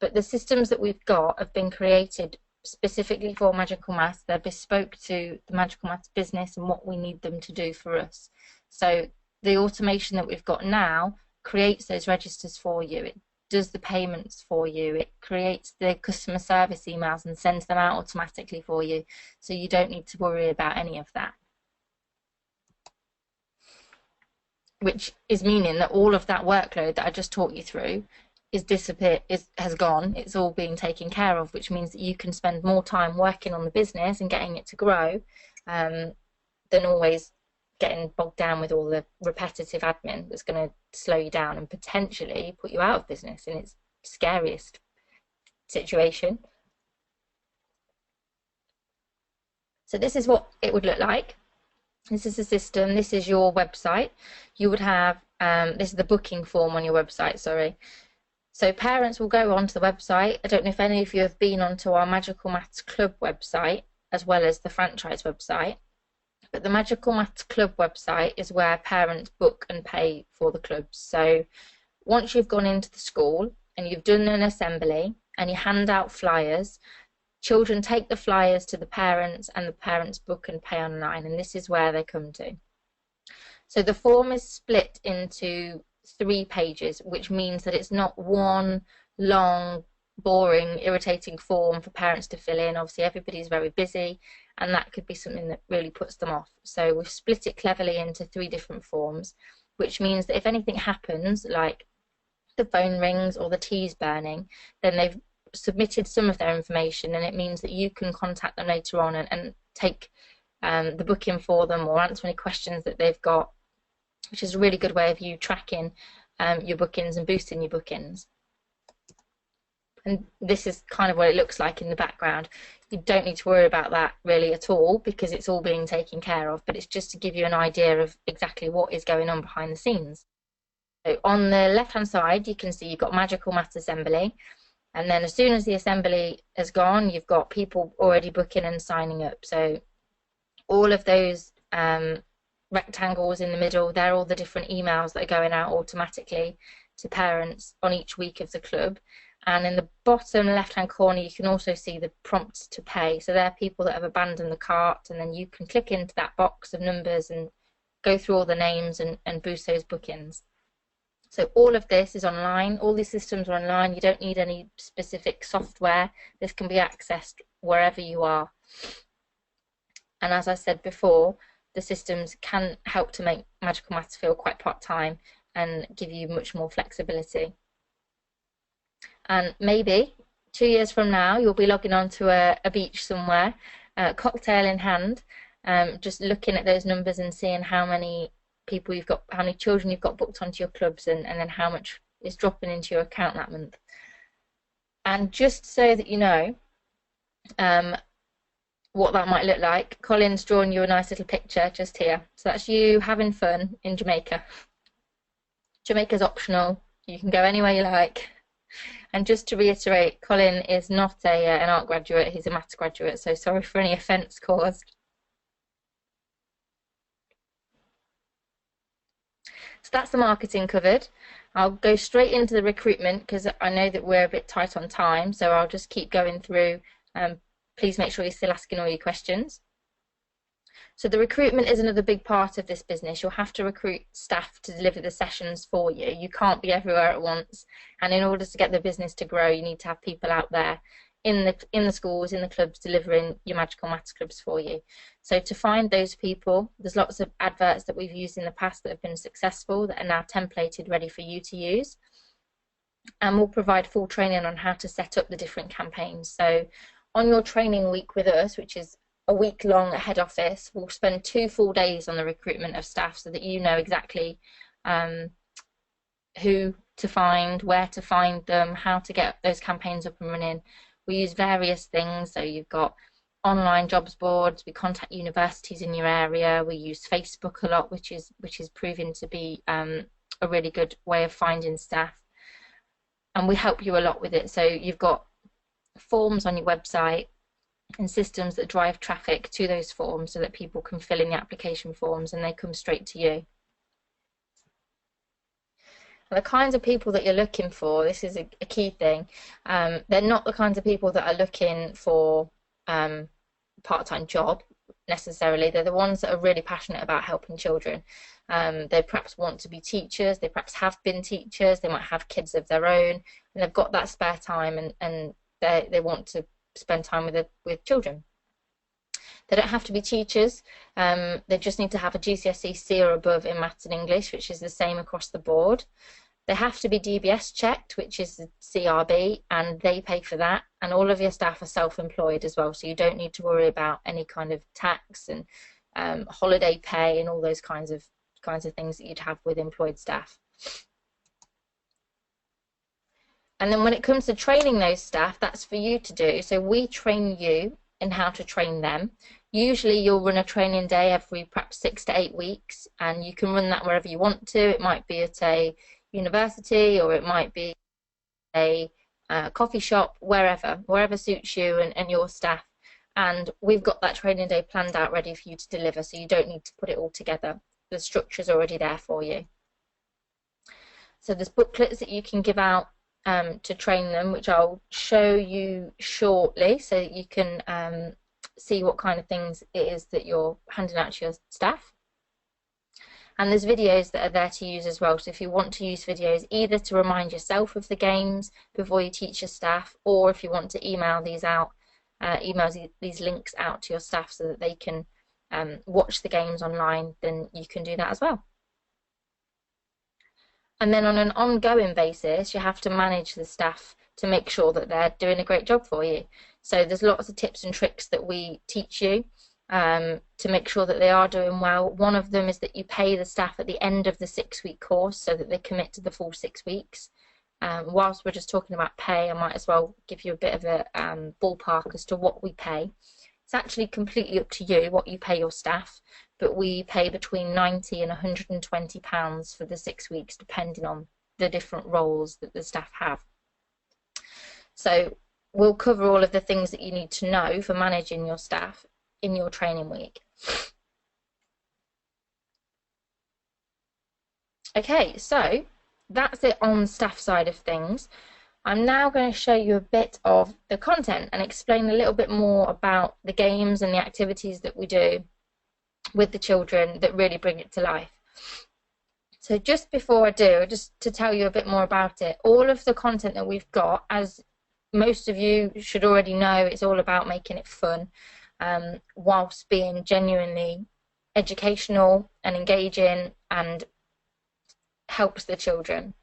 But the systems that we've got have been created specifically for Magical Maths. They're bespoke to the Magical Maths business and what we need them to do for us. So the automation that we've got now creates those registers for you. It does the payments for you. It creates the customer service emails and sends them out automatically for you. So you don't need to worry about any of that. Which is meaning that all of that workload that I just talked you through has gone. It's all being taken care of, which means that you can spend more time working on the business and getting it to grow than always getting bogged down with all the repetitive admin that's going to slow you down and potentially put you out of business in its scariest situation. So this is what it would look like. This is the system. This is your website. You would have, this is the booking form on your website, sorry. So parents will go onto the website. I don't know if any of you have been onto our Magical Maths Club website as well as the franchise website. But the Magical Maths Club website is where parents book and pay for the clubs. So once you've gone into the school and you've done an assembly and you hand out flyers, children take the flyers to the parents and the parents book and pay online, and this is where they come to. So the form is split into 3 pages, which means that it's not one long, boring, irritating form for parents to fill in. Obviously everybody's very busy and that could be something that really puts them off. So we've split it cleverly into 3 different forms, which means that if anything happens, like the phone rings or the tea's burning, then they've submitted some of their information, and it means that you can contact them later on and take the booking for them or answer any questions that they've got, which is a really good way of you tracking your bookings and boosting your bookings. And this is kind of what it looks like in the background. You don't need to worry about that really at all because it's all being taken care of, but it's just to give you an idea of exactly what is going on behind the scenes. So on the left hand side you can see you've got Magical Maths Assembly, and then as soon as the assembly has gone you've got people already booking and signing up. So all of those rectangles in the middle, they're all the different emails that are going out automatically to parents on each week of the club. And in the bottom left hand corner you can also see the prompts to pay. So they're people that have abandoned the cart, and then you can click into that box of numbers and go through all the names and boost those bookings. So all of this is online, all these systems are online. You don't need any specific software. This can be accessed wherever you are. And as I said before, the systems can help to make Magical Maths feel quite part-time and give you much more flexibility. And maybe 2 years from now you'll be logging on to a beach somewhere, cocktail in hand, just looking at those numbers and seeing how many people you've got, how many children you've got booked onto your clubs, and then how much is dropping into your account that month. And just so that you know what that might look like, Colin's drawn you a nice little picture just here. So that's you having fun in Jamaica. Jamaica's optional, you can go anywhere you like. And just to reiterate, Colin is not an art graduate, he's a maths graduate, so sorry for any offence caused. So that's the marketing covered. I'll go straight into the recruitment because I know that we're a bit tight on time, so I'll just keep going through. Please make sure you're still asking all your questions. So the recruitment is another big part of this business. You'll have to recruit staff to deliver the sessions for you. You can't be everywhere at once, and in order to get the business to grow you need to have people out there in the schools, in the clubs, delivering your magical maths clubs for you. So to find those people, there's lots of adverts that we've used in the past that have been successful that are now templated, ready for you to use. And we'll provide full training on how to set up the different campaigns. So on your training week with us, which is a week long at head office, we'll spend 2 full days on the recruitment of staff so that you know exactly who to find, where to find them, how to get those campaigns up and running. We use various things, so you've got online jobs boards, we contact universities in your area, we use Facebook a lot, which is proving to be a really good way of finding staff, and we help you a lot with it. So you've got forms on your website and systems that drive traffic to those forms so that people can fill in the application forms and they come straight to you. The kinds of people that you're looking for, this is a key thing. They're not the kinds of people that are looking for part-time job necessarily. They're the ones that are really passionate about helping children. They perhaps want to be teachers, they perhaps have been teachers, they might have kids of their own, and they've got that spare time and they want to spend time with children. They don't have to be teachers, they just need to have a GCSE C or above in maths and English, which is the same across the board. They have to be DBS checked, which is the CRB, and they pay for that, and all of your staff are self-employed as well, so you don't need to worry about any kind of tax and holiday pay and all those kinds of things that you'd have with employed staff. And then when it comes to training those staff, that's for you to do. So we train you in how to train them. Usually you'll run a training day every perhaps 6 to 8 weeks, and you can run that wherever you want to. It might be at a university, or it might be a coffee shop, wherever suits you and your staff. And we've got that training day planned out ready for you to deliver, so you don't need to put it all together. The structure's already there for you. So there's booklets that you can give out to train them, which I'll show you shortly, so that you can see what kind of things it is that you're handing out to your staff. And there's videos that are there to use as well, so if you want to use videos either to remind yourself of the games before you teach your staff, or if you want to email these out, these links out to your staff so that they can watch the games online, then you can do that as well. And then on an ongoing basis, you have to manage the staff to make sure that they're doing a great job for you. So there's lots of tips and tricks that we teach you to make sure that they are doing well. One of them is that you pay the staff at the end of the 6-week course so that they commit to the full 6 weeks. Whilst we're just talking about pay, I might as well give you a bit of a ballpark as to what we pay. It's actually completely up to you what you pay your staff, but we pay between £90 and £120 for the 6 weeks, depending on the different roles that the staff have. So we'll cover all of the things that you need to know for managing your staff in your training week. Okay, so that's it on the staff side of things. I'm now going to show you a bit of the content and explain a little bit more about the games and the activities that we do with the children that really bring it to life. So just before I do, just to tell you a bit more about it, all of the content that we've got, as most of you should already know, it's all about making it fun, whilst being genuinely educational and engaging and helps the children.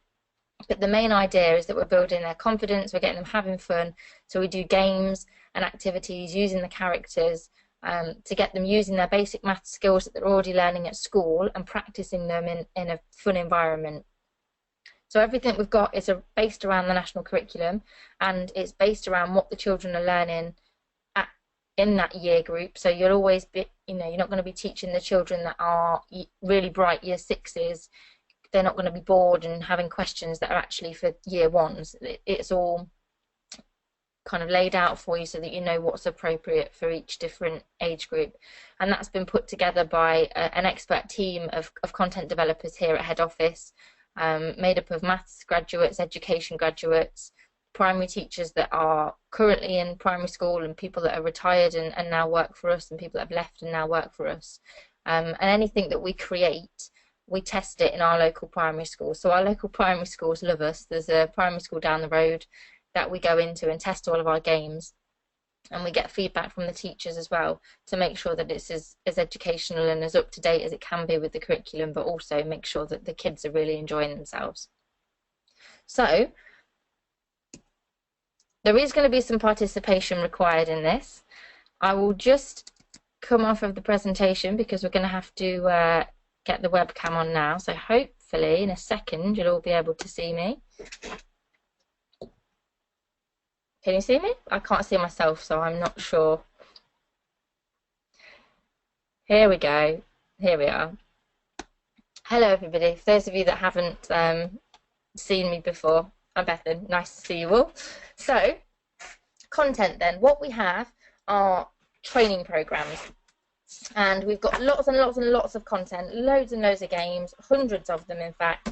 But the main idea is that we're building their confidence, we're getting them having fun, so we do games and activities using the characters to get them using their basic math skills that they're already learning at school and practicing them in a fun environment. So everything we've got is based around the national curriculum, and it's based around what the children are learning in that year group. So you'll always be, you're not going to be teaching the children that are really bright year 6s. They're not going to be bored and having questions that are actually for year 1s. It's all kind of laid out for you so that you know what's appropriate for each different age group. And that's been put together by an expert team of content developers here at head office, made up of maths graduates, education graduates, primary teachers that are currently in primary school, and people that are retired and now work for us, and people that have left and now work for us. And anything that we create, we test it in our local primary schools. So our local primary schools love us. There's a primary school down the road that we go into and test all of our games. And we get feedback from the teachers as well to make sure that it's as educational and as up to date as it can be with the curriculum, but also make sure that the kids are really enjoying themselves. So there is going to be some participation required in this. I will just come off of the presentation because we're going to have to get the webcam on now. So hopefully in a second you'll all be able to see me. Can you see me? I can't see myself, so I'm not sure. Here we go. Here we are. Hello, everybody. For those of you that haven't seen me before, I'm Bethan. Nice to see you all. So, content then. What we have are training programs. And we've got lots and lots and lots of content, loads and loads of games, hundreds of them, in fact.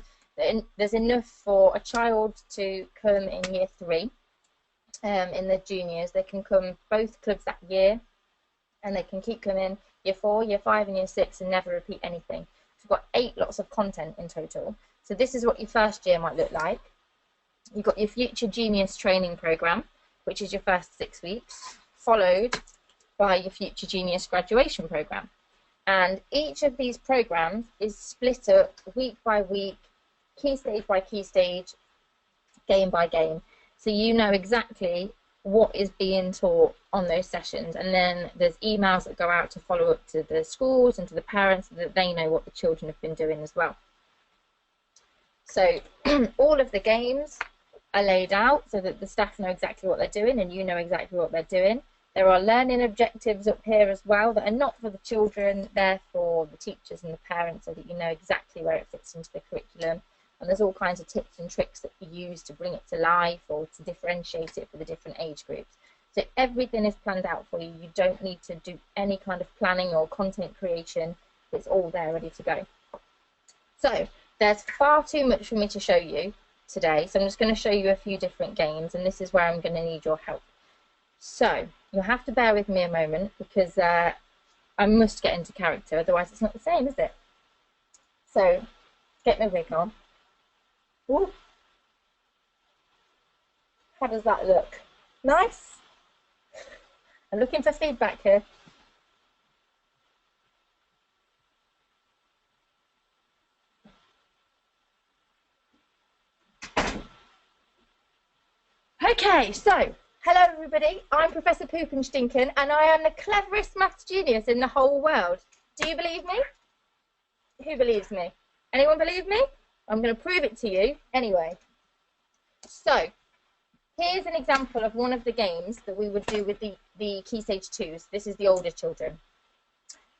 There's enough for a child to come in year 3. In the juniors, they can come both clubs that year, and they can keep coming year 4, year 5 and year 6 and never repeat anything. So we've got 8 lots of content in total. So this is what your first year might look like. You've got your Future Genius training program, which is your first 6 weeks, followed by your Future Genius graduation program. And each of these programs is split up week by week, key stage by key stage, game by game. So you know exactly what is being taught on those sessions, and then there's emails that go out to follow up to the schools and to the parents so that they know what the children have been doing as well. So all of the games are laid out so that the staff know exactly what they're doing and you know exactly what they're doing. There are learning objectives up here as well that are not for the children, they're for the teachers and the parents so that you know exactly where it fits into the curriculum. And there's all kinds of tips and tricks that you use to bring it to life or to differentiate it for the different age groups. So everything is planned out for you. You don't need to do any kind of planning or content creation. It's all there ready to go. So there's far too much for me to show you today. So I'm just going to show you a few different games, and this is where I'm going to need your help. So you'll have to bear with me a moment because I must get into character, otherwise it's not the same, is it? So get my wig on. Ooh. How does that look? Nice? I'm looking for feedback here. Okay, so hello everybody. I'm Professor Poopenstinken and I am the cleverest maths genius in the whole world. Do you believe me? Who believes me? Anyone believe me? I'm going to prove it to you anyway. So, here's an example of one of the games that we would do with the Key Stage 2s. This is the older children.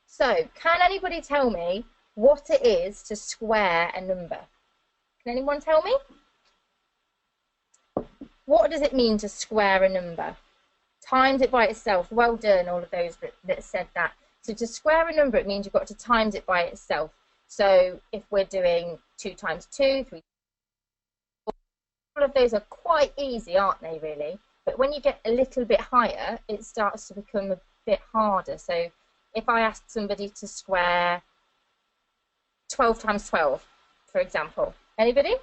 So, can anybody tell me what it is to square a number? Can anyone tell me? What does it mean to square a number? Times it by itself. Well done, all of those that said that. So, to square a number, it means you've got to times it by itself. So if we're doing 2 times 2, 3, all of those are quite easy, aren't they, really? But when you get a little bit higher, it starts to become a bit harder. So if I asked somebody to square 12 times 12, for example, anybody?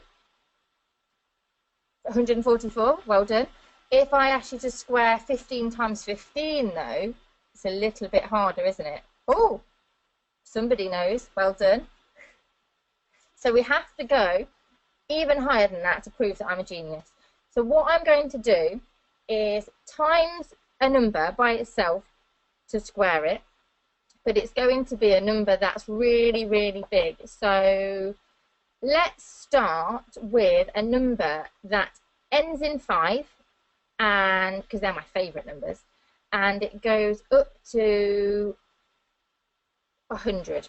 144, well done. If I asked you to square 15 times 15, though, it's a little bit harder, isn't it? Oh, somebody knows, well done. So we have to go even higher than that to prove that I'm a genius. So what I'm going to do is times a number by itself to square it, but it's going to be a number that's really, really big. So let's start with a number that ends in 5, and because they're my favourite numbers, and it goes up to 100.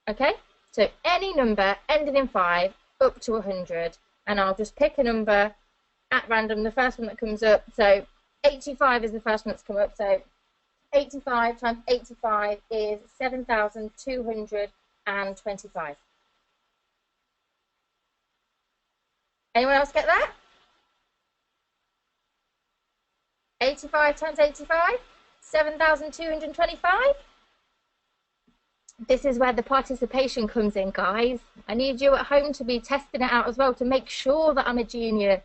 Okay? So any number ending in 5 up to 100, and I'll just pick a number at random, the first one that comes up. So 85 is the first one that's come up. So 85 times 85 is 7,225. Anyone else get that? 85 times 85, 7,225. This is where the participation comes in, guys. I need you at home to be testing it out as well to make sure that I'm a genius.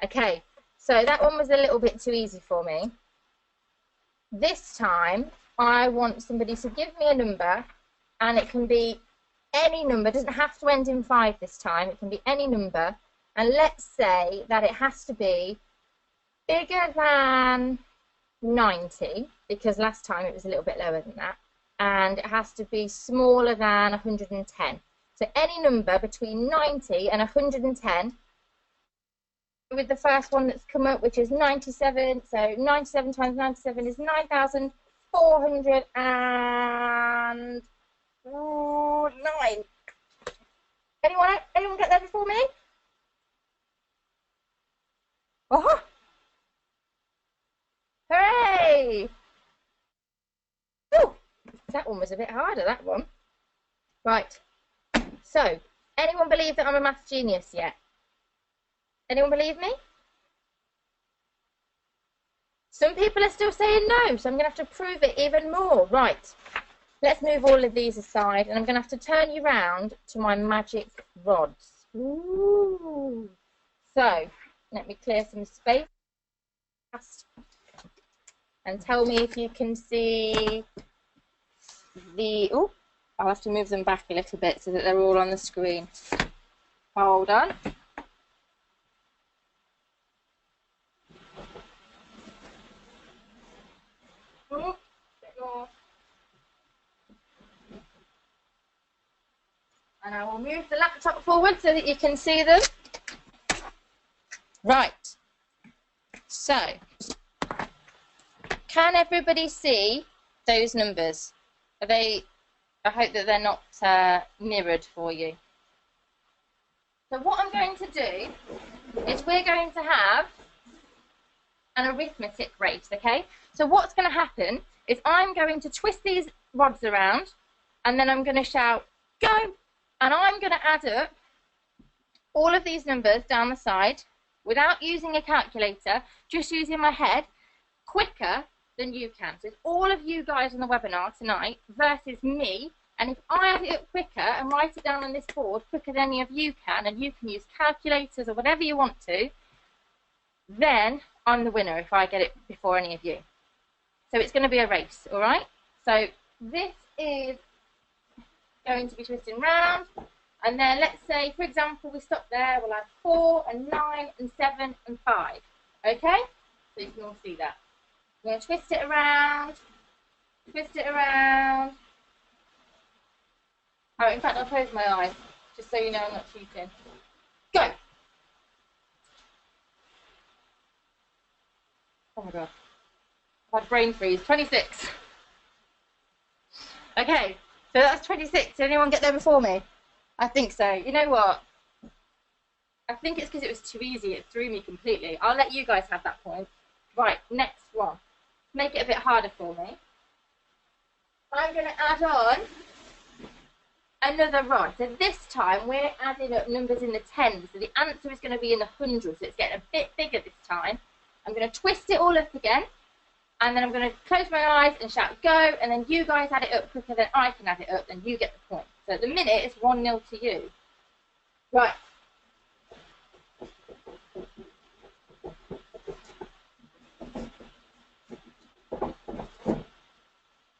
Okay, So that one was a little bit too easy for me. This time, I want somebody to give me a number, and it can be any number. It doesn't have to end in 5 this time. It can be any number. And let's say that it has to be bigger than 90, because last time it was a little bit lower than that. And it has to be smaller than 110. So any number between 90 and 110. With the first one that's come up, which is 97. So 97 times 97 is 9,409. Anyone get there before me? Oh! Hooray! Ooh, that one was a bit harder, that one. Right. So, anyone believe that I'm a maths genius yet? Anyone believe me? Some people are still saying no, so I'm going to have to prove it even more. Right, let's move all of these aside, and I'm going to have to turn you round to my magic rods. Ooh. So, let me clear some space. And tell me if you can see the... Oh, I'll have to move them back a little bit so that they're all on the screen. Hold on. Oh, bit more. And I will move the laptop forward so that you can see them. Right. So, can everybody see those numbers? Are they? I hope that they're not mirrored for you. So what I'm going to do is we're going to have an arithmetic race, okay? So what's going to happen is I'm going to twist these rods around, and then I'm going to shout, go! And I'm going to add up all of these numbers down the side without using a calculator, just using my head, quicker than you can. So it's all of you guys on the webinar tonight versus me, and if I add it up quicker and write it down on this board quicker than any of you can, and you can use calculators or whatever you want to, then I'm the winner if I get it before any of you. So it's going to be a race, all right? So this is going to be twisting round, and then let's say, for example, we stop there, we'll add 4 and 9 and 7 and 5, okay? So you can all see that. I'm going to twist it around, Oh, in fact, I'll close my eyes, just so you know I'm not cheating. Go! Oh my god. I've had brain freeze. 26. Okay, so that's 26. Did anyone get there before me? I think so. You know what? I think it's because it was too easy. It threw me completely. I'll let you guys have that point. Right, next one. Make it a bit harder for me. I'm going to add on another rod. So this time we're adding up numbers in the tens. So the answer is going to be in the hundreds. So it's getting a bit bigger this time. I'm going to twist it all up again. And then I'm going to close my eyes and shout go. And then you guys add it up quicker than I can add it up. Then you get the point. So at the minute it's 1-0 to you. Right.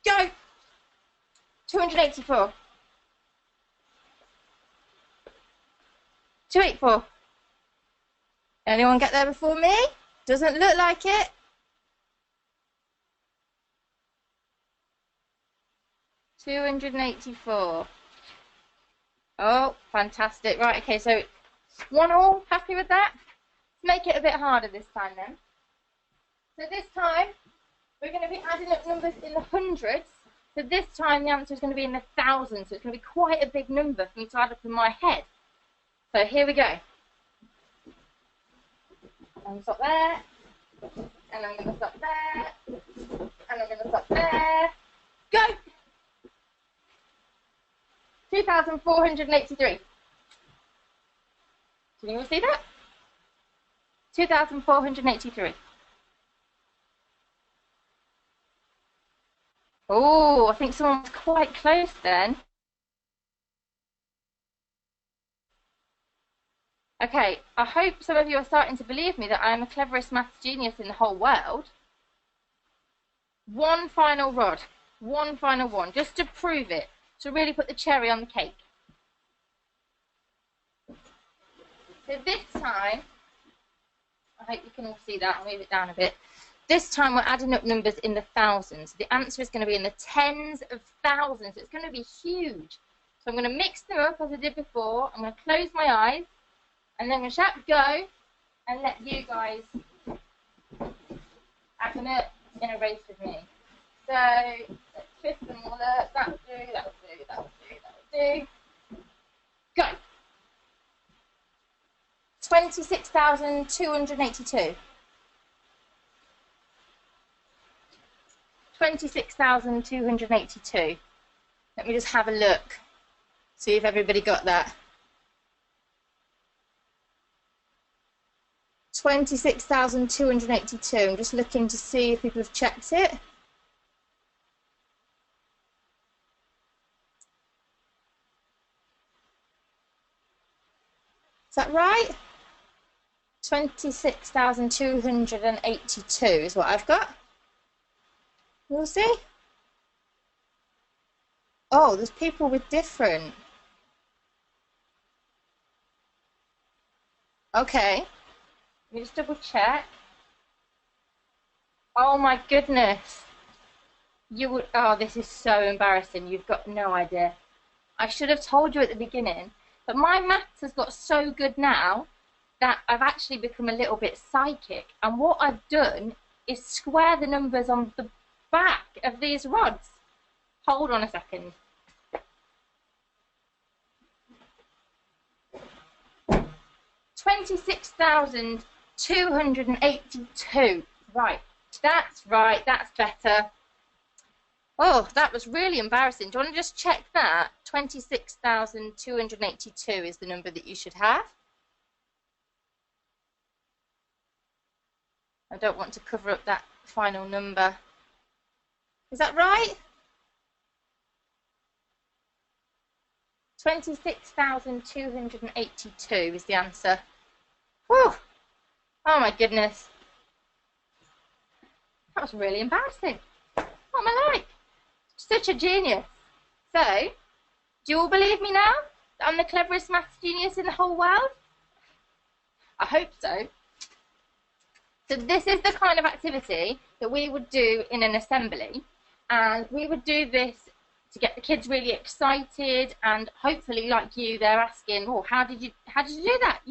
Go. 284. 284. Anyone get there before me? Doesn't look like it. 284. Oh, fantastic. Right, okay, so 1-1. Happy with that? Make it a bit harder this time then. So this time, we're going to be adding up numbers in the hundreds. So this time the answer is going to be in the thousands. So it's going to be quite a big number for me to add up in my head. So here we go. I'm going to stop there. And I'm going to stop there. And I'm going to stop there. Go! 2,483. Can you all see that? 2,483. Oh, I think someone was quite close then. Okay, I hope some of you are starting to believe me that I am the cleverest maths genius in the whole world. One final rod, one final one, just to prove it, to really put the cherry on the cake. So this time, I hope you can all see that, I'll move it down a bit. This time we're adding up numbers in the thousands. The answer is going to be in the tens of thousands. It's going to be huge. So I'm going to mix them up as I did before. I'm going to close my eyes, and then I'm going to shout go, and let you guys add them up in a race with me. So let's twist them all up. That'll do, that'll do, that'll do, that'll do. Go. 26,282. 26,282. Let me just have a look, see if everybody got that. 26,282. I'm just looking to see if people have checked it. Is that right? 26,282 is what I've got. We'll see. Oh, there's people with different. Okay. Let me just double check. Oh my goodness. You would, oh, this is so embarrassing. You've got no idea. I should have told you at the beginning, but my maths has got so good now that I've actually become a little bit psychic. And what I've done is square the numbers on the back of these rods. Hold on a second. $26,282. Right, that's right, that's better. Oh, that was really embarrassing. Do you want to just check that? 26,282 is the number that you should have. I don't want to cover up that final number. Is that right? 26,282 is the answer. Whew. Oh my goodness. That was really embarrassing. What am I like? Such a genius. So, do you all believe me now that I'm the cleverest maths genius in the whole world? I hope so. So this is the kind of activity that we would do in an assembly, and we would do this to get the kids really excited, and hopefully, like you, they're asking, "Oh, how did you do that?"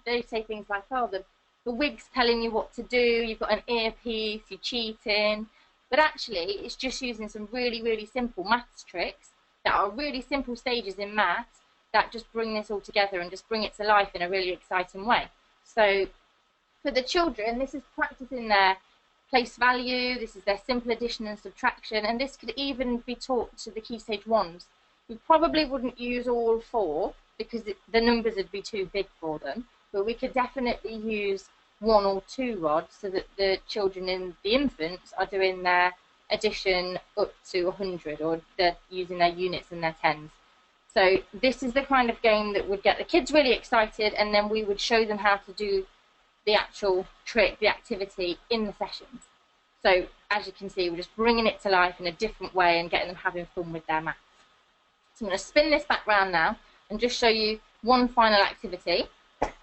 They say things like, "Oh, the wig's telling you what to do. You've got an earpiece. You're cheating." But actually, it's just using some really, really simple maths tricks that are really simple stages in maths that just bring this all together and just bring it to life in a really exciting way. So for the children, this is practicing their place value, this is their simple addition and subtraction, and this could even be taught to the Key Stage 1s. We probably wouldn't use all four because the numbers would be too big for them, but we could definitely use 1 or 2 rods so that the children in the infants are doing their addition up to 100, or they're using their units and their tens. So this is the kind of game that would get the kids really excited, and then we would show them how to do the actual trick, the activity in the sessions. So as you can see, we're just bringing it to life in a different way and getting them having fun with their maths. So I'm going to spin this back round now and just show you one final activity.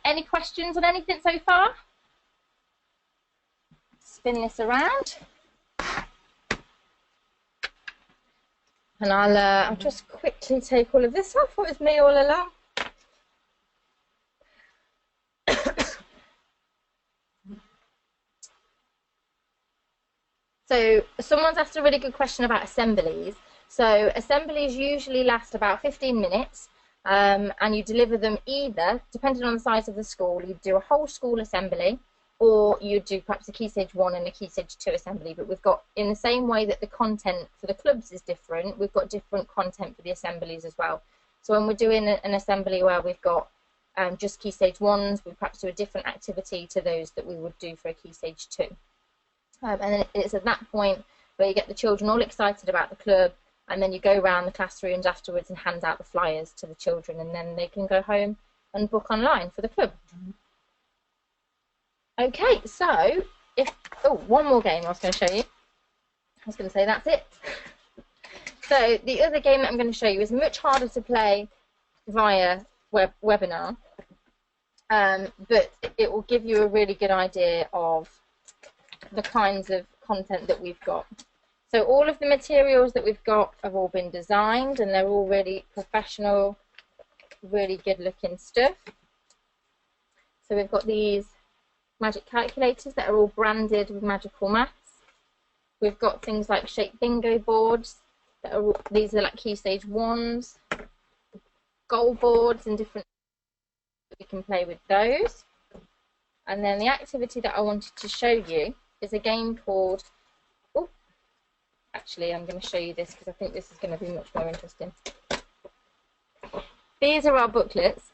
Any questions on anything so far? Spin this around. And I'll just quickly take all of this off. It was me all along. So someone's asked a really good question about assemblies. So assemblies usually last about 15 minutes, and you deliver them either, depending on the size of the school, you do a whole school assembly, or you do perhaps a Key Stage 1 and a Key Stage 2 assembly. But we've got, in the same way that the content for the clubs is different, we've got different content for the assemblies as well. So when we're doing an assembly where we've got just Key Stage 1s, we perhaps do a different activity to those that we would do for a Key Stage 2. And then it's at that point where you get the children all excited about the club, and then you go around the classrooms afterwards and hand out the flyers to the children, and then they can go home and book online for the club. Okay, so one more game I was going to show you. I was going to say that's it. So the other game that I'm going to show you is much harder to play via webinar, but it will give you a really good idea of the kinds of content that we've got. So all of the materials that we've got have all been designed, and they're all really professional, really good looking stuff. So we've got these magic calculators that are all branded with magical maths. We've got things like shape bingo boards. These are like key stage 1s, goal boards and different, we can play with those. And then the activity that I wanted to show you is a game called, actually I'm going to show you this because I think this is going to be much more interesting. These are our booklets.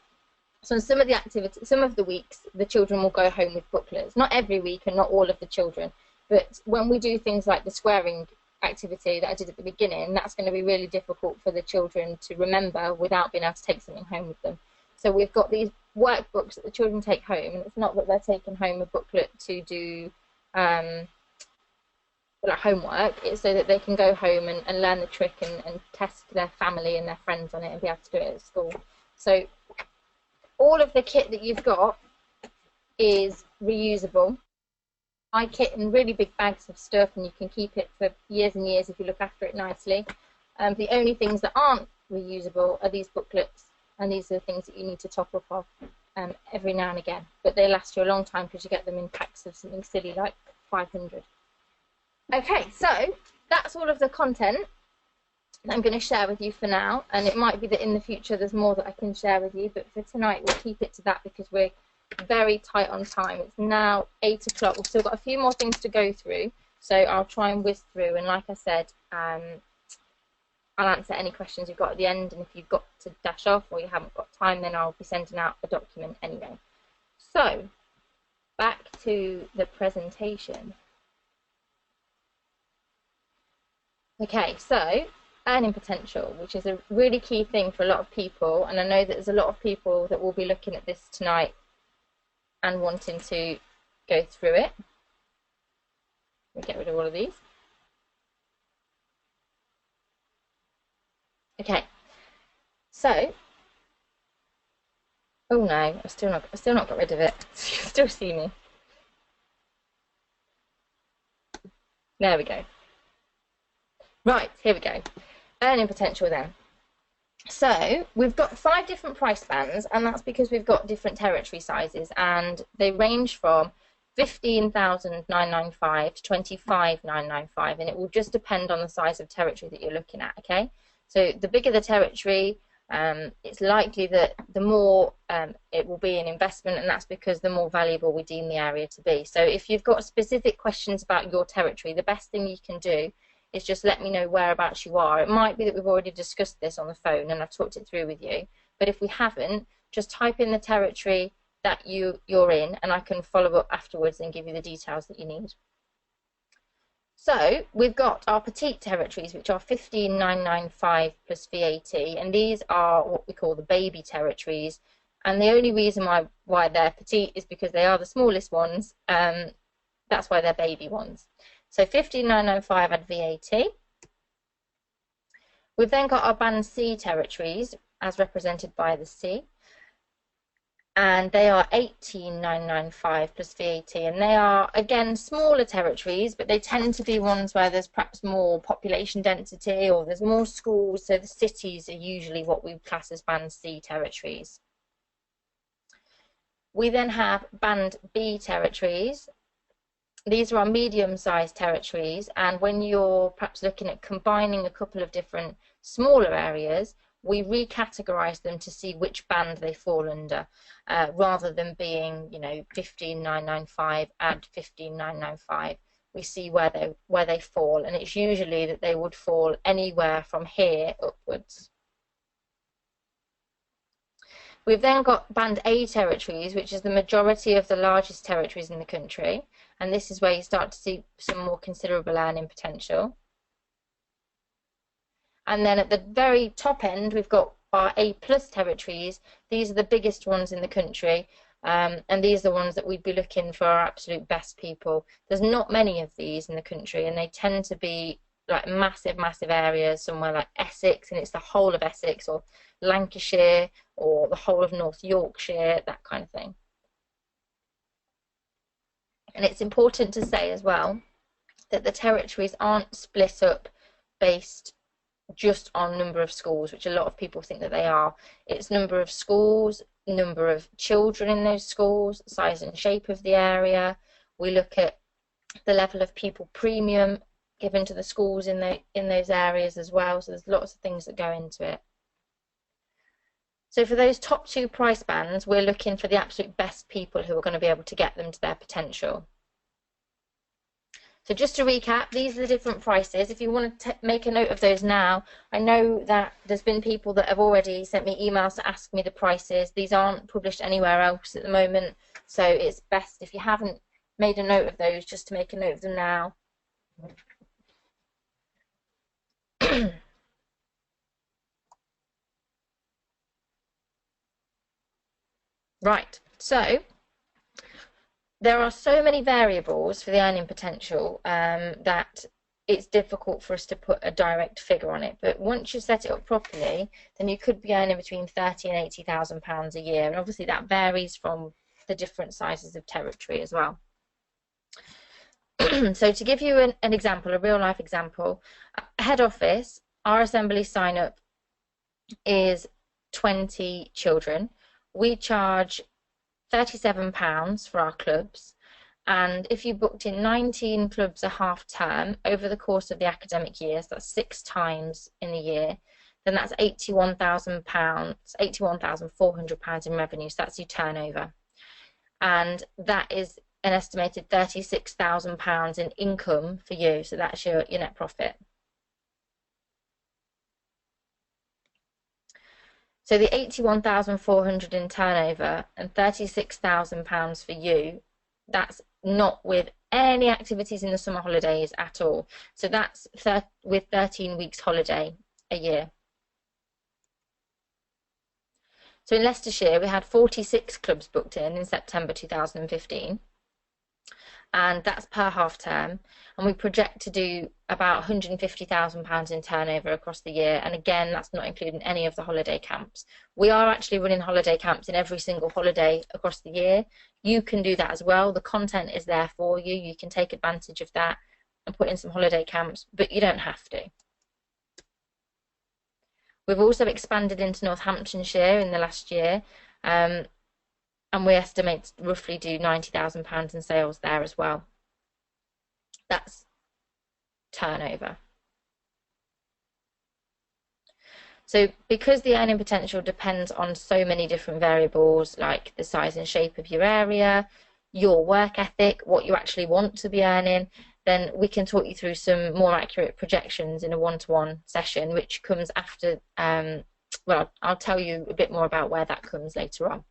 So in some of the activities, some of the weeks, the children will go home with booklets. Not every week and not all of the children, but when we do things like the swearing activity that I did at the beginning, that's going to be really difficult for the children to remember without being able to take something home with them. So we've got these workbooks that the children take home, and it's not that they're taking home a booklet to do like homework, it's so that they can go home and learn the trick and test their family and their friends on it and be able to do it at school. So all of the kit that you've got is reusable. I kit in really big bags of stuff, and you can keep it for years and years if you look after it nicely. The only things that aren't reusable are these booklets, and these are the things that you need to top up of every now and again. But they last you a long time because you get them in packs of something silly like 500. Okay, so that's all of the content that I'm going to share with you for now, and it might be that in the future there's more that I can share with you, but for tonight we'll keep it to that because we're very tight on time. It's now 8 o'clock. We've still got a few more things to go through, so I'll try and whiz through, and like I said, I'll answer any questions you've got at the end, and if you've got to dash off or you haven't got time, then I'll be sending out a document anyway. So back to the presentation. Okay, so earning potential, which is a really key thing for a lot of people, and I know that there's a lot of people that will be looking at this tonight and wanting to go through it. Let me get rid of all of these. Okay, so, oh no, I've still not got rid of it. You can still see me. There we go. Right, here we go. Earning potential then. So we've got 5 different price bands, and that's because we've got different territory sizes, and they range from 15,995 to 25,995, and it will just depend on the size of territory that you're looking at. Okay, so the bigger the territory, it's likely that the more it will be an investment, and that's because the more valuable we deem the area to be. So if you've got specific questions about your territory, the best thing you can do is just let me know whereabouts you are. It might be that we've already discussed this on the phone and I've talked it through with you, but if we haven't, just type in the territory that you're in, and I can follow up afterwards and give you the details that you need. So we've got our petite territories, which are 15,995 plus VAT, and these are what we call the baby territories, and the only reason why they're petite is because they are the smallest ones. That's why they're baby ones. So 15,995 at VAT. We've then got our Band C territories, as represented by the C, and they are 18,995 plus VAT, and they are, again, smaller territories, but they tend to be ones where there's perhaps more population density or there's more schools, so the cities are usually what we class as Band C territories. We then have Band B territories. These are our medium-sized territories, and when you're perhaps looking at combining a couple of different smaller areas, we recategorize them to see which band they fall under, rather than being, 15,995 and 15,995. We see where they fall, and it's usually that they would fall anywhere from here upwards. We've then got Band A territories, which is the majority of the largest territories in the country, and this is where you start to see some more considerable earning potential. And then at the very top end, we've got our A+ territories, these are the biggest ones in the country, and these are the ones that we'd be looking for our absolute best people. There's not many of these in the country, and they tend to be like massive, massive areas, somewhere like Essex, and it's the whole of Essex, or Lancashire, or the whole of North Yorkshire, that kind of thing. And it's important to say as well that the territories aren't split up based just on number of schools, which a lot of people think that they are. It's number of schools, number of children in those schools, size and shape of the area. We look at the level of pupil premium given to the schools in those areas as well. So there's lots of things that go into it. So for those top 2 price bands, we're looking for the absolute best people who are going to be able to get them to their potential. So just to recap, these are the different prices. If you want to make a note of those now, I know that there's been people that have already sent me emails to ask me the prices. These aren't published anywhere else at the moment, so it's best if you haven't made a note of those, just to make a note of them now. Right, so there are so many variables for the earning potential that it's difficult for us to put a direct figure on it. But once you set it up properly, then you could be earning between £30,000 and £80,000 a year. And obviously that varies from the different sizes of territory as well. So to give you an example, a real life example, head office, our assembly sign up is 20 children. We charge £37 for our clubs, and if you booked in 19 clubs a half term over the course of the academic year, so that's 6 times in the year, then that's £81,000, £81,400 in revenue. So that's your turnover, and that is an estimated £36,000 in income for you. So that's your net profit. So the £81,400 in turnover and £36,000 for you, that's not with any activities in the summer holidays at all. So that's with 13 weeks holiday a year. So in Leicestershire, we had 46 clubs booked in September 2015. And that's per half term, and we project to do about £150,000 in turnover across the year, and again that's not including any of the holiday camps. We are actually running holiday camps in every single holiday across the year. You can do that as well. The content is there for you. You can take advantage of that and put in some holiday camps, but you don't have to. We've also expanded into Northamptonshire in the last year, and we estimate to roughly do £90,000 in sales there as well. That's turnover. So because the earning potential depends on so many different variables, like the size and shape of your area, your work ethic, what you actually want to be earning, then we can talk you through some more accurate projections in a one-to-one session, which comes after, well, I'll tell you a bit more about where that comes later on.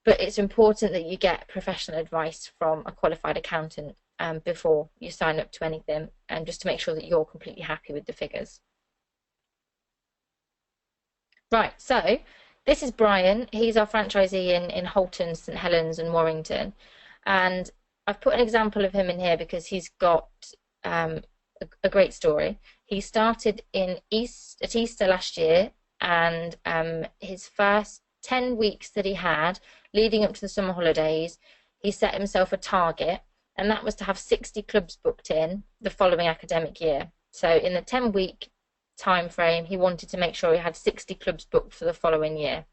But it's important that you get professional advice from a qualified accountant before you sign up to anything, and just to make sure that you're completely happy with the figures. Right, so this is Brian. He's our franchisee in Holton, St Helens and Warrington, and I've put an example of him in here because he's got a great story. He started at Easter last year, and his first 10 weeks that he had leading up to the summer holidays, he set himself a target, and that was to have 60 clubs booked in the following academic year. So in the 10-week time frame, he wanted to make sure he had 60 clubs booked for the following year.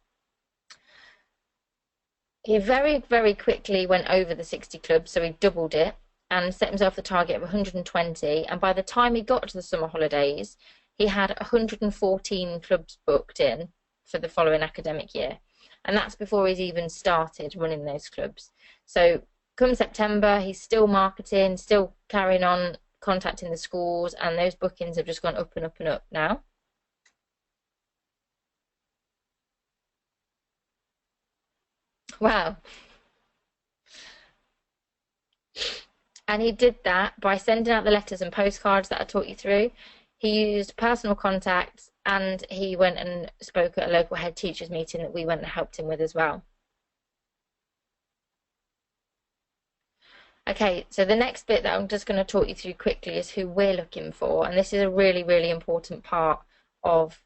He very, very quickly went over the 60 clubs, so he doubled it and set himself the target of 120, and by the time he got to the summer holidays, he had 114 clubs booked in for the following academic year. And that's before he's even started running those clubs. So come September, he's still marketing, still carrying on contacting the schools, and those bookings have just gone up and up and up now. Wow. And he did that by sending out the letters and postcards that I taught you through. He used personal contacts, and he went and spoke at a local head teachers meeting that we went and helped him with as well. Okay, so the next bit that I'm just going to talk you through quickly is who we're looking for, and this is a really, really important part of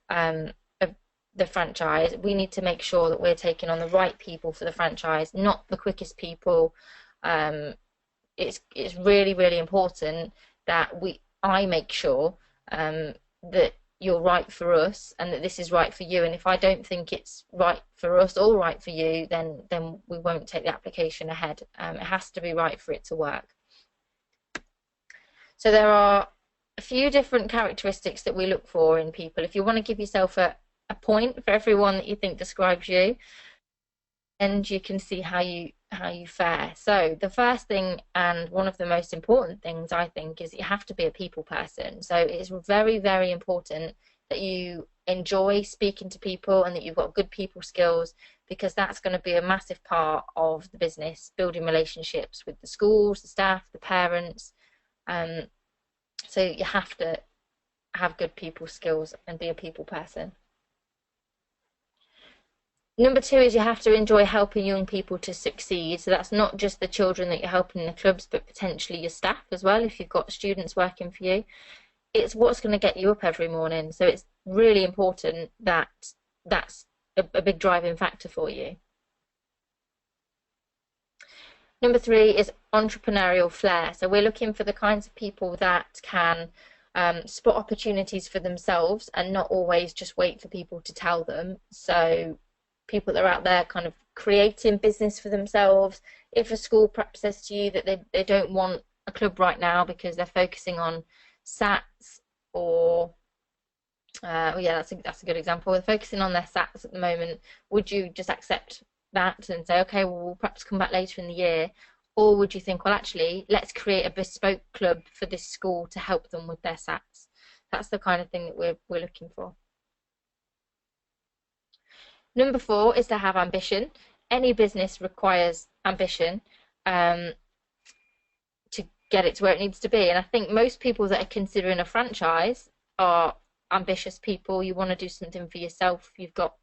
the franchise. We need to make sure that we're taking on the right people for the franchise, not the quickest people. It's really, really important that I make sure that you're right for us and that this is right for you. And if I don't think it's right for us or right for you, then we won't take the application ahead. It has to be right for it to work. So there are a few different characteristics that we look for in people. If you want to give yourself a point for everyone that you think describes you, and you can see how you fare. So the first thing, and one of the most important things, I think, is you have to be a people person. So it's very, very important that you enjoy speaking to people and that you've got good people skills, because that's going to be a massive part of the business, building relationships with the schools, the staff, the parents. So you have to have good people skills and be a people person. Number two is you have to enjoy helping young people to succeed. So that's not just the children that you're helping in the clubs, but potentially your staff as well, if you've got students working for you. It's what's going to get you up every morning. So it's really important that that's a big driving factor for you. Number three is entrepreneurial flair. So we're looking for the kinds of people that can spot opportunities for themselves and not always just wait for people to tell them. So people that are out there kind of creating business for themselves. If a school perhaps says to you that they don't want a club right now because they're focusing on SATs, or yeah, that's a good example. They're focusing on their SATs at the moment. Would you just accept that and say, okay, well, we'll perhaps come back later in the year? Or would you think, well, actually, let's create a bespoke club for this school to help them with their SATs? That's the kind of thing that we're looking for. Number four is to have ambition. Any business requires ambition to get it to where it needs to be. And I think most people that are considering a franchise are ambitious people. You want to do something for yourself. You've got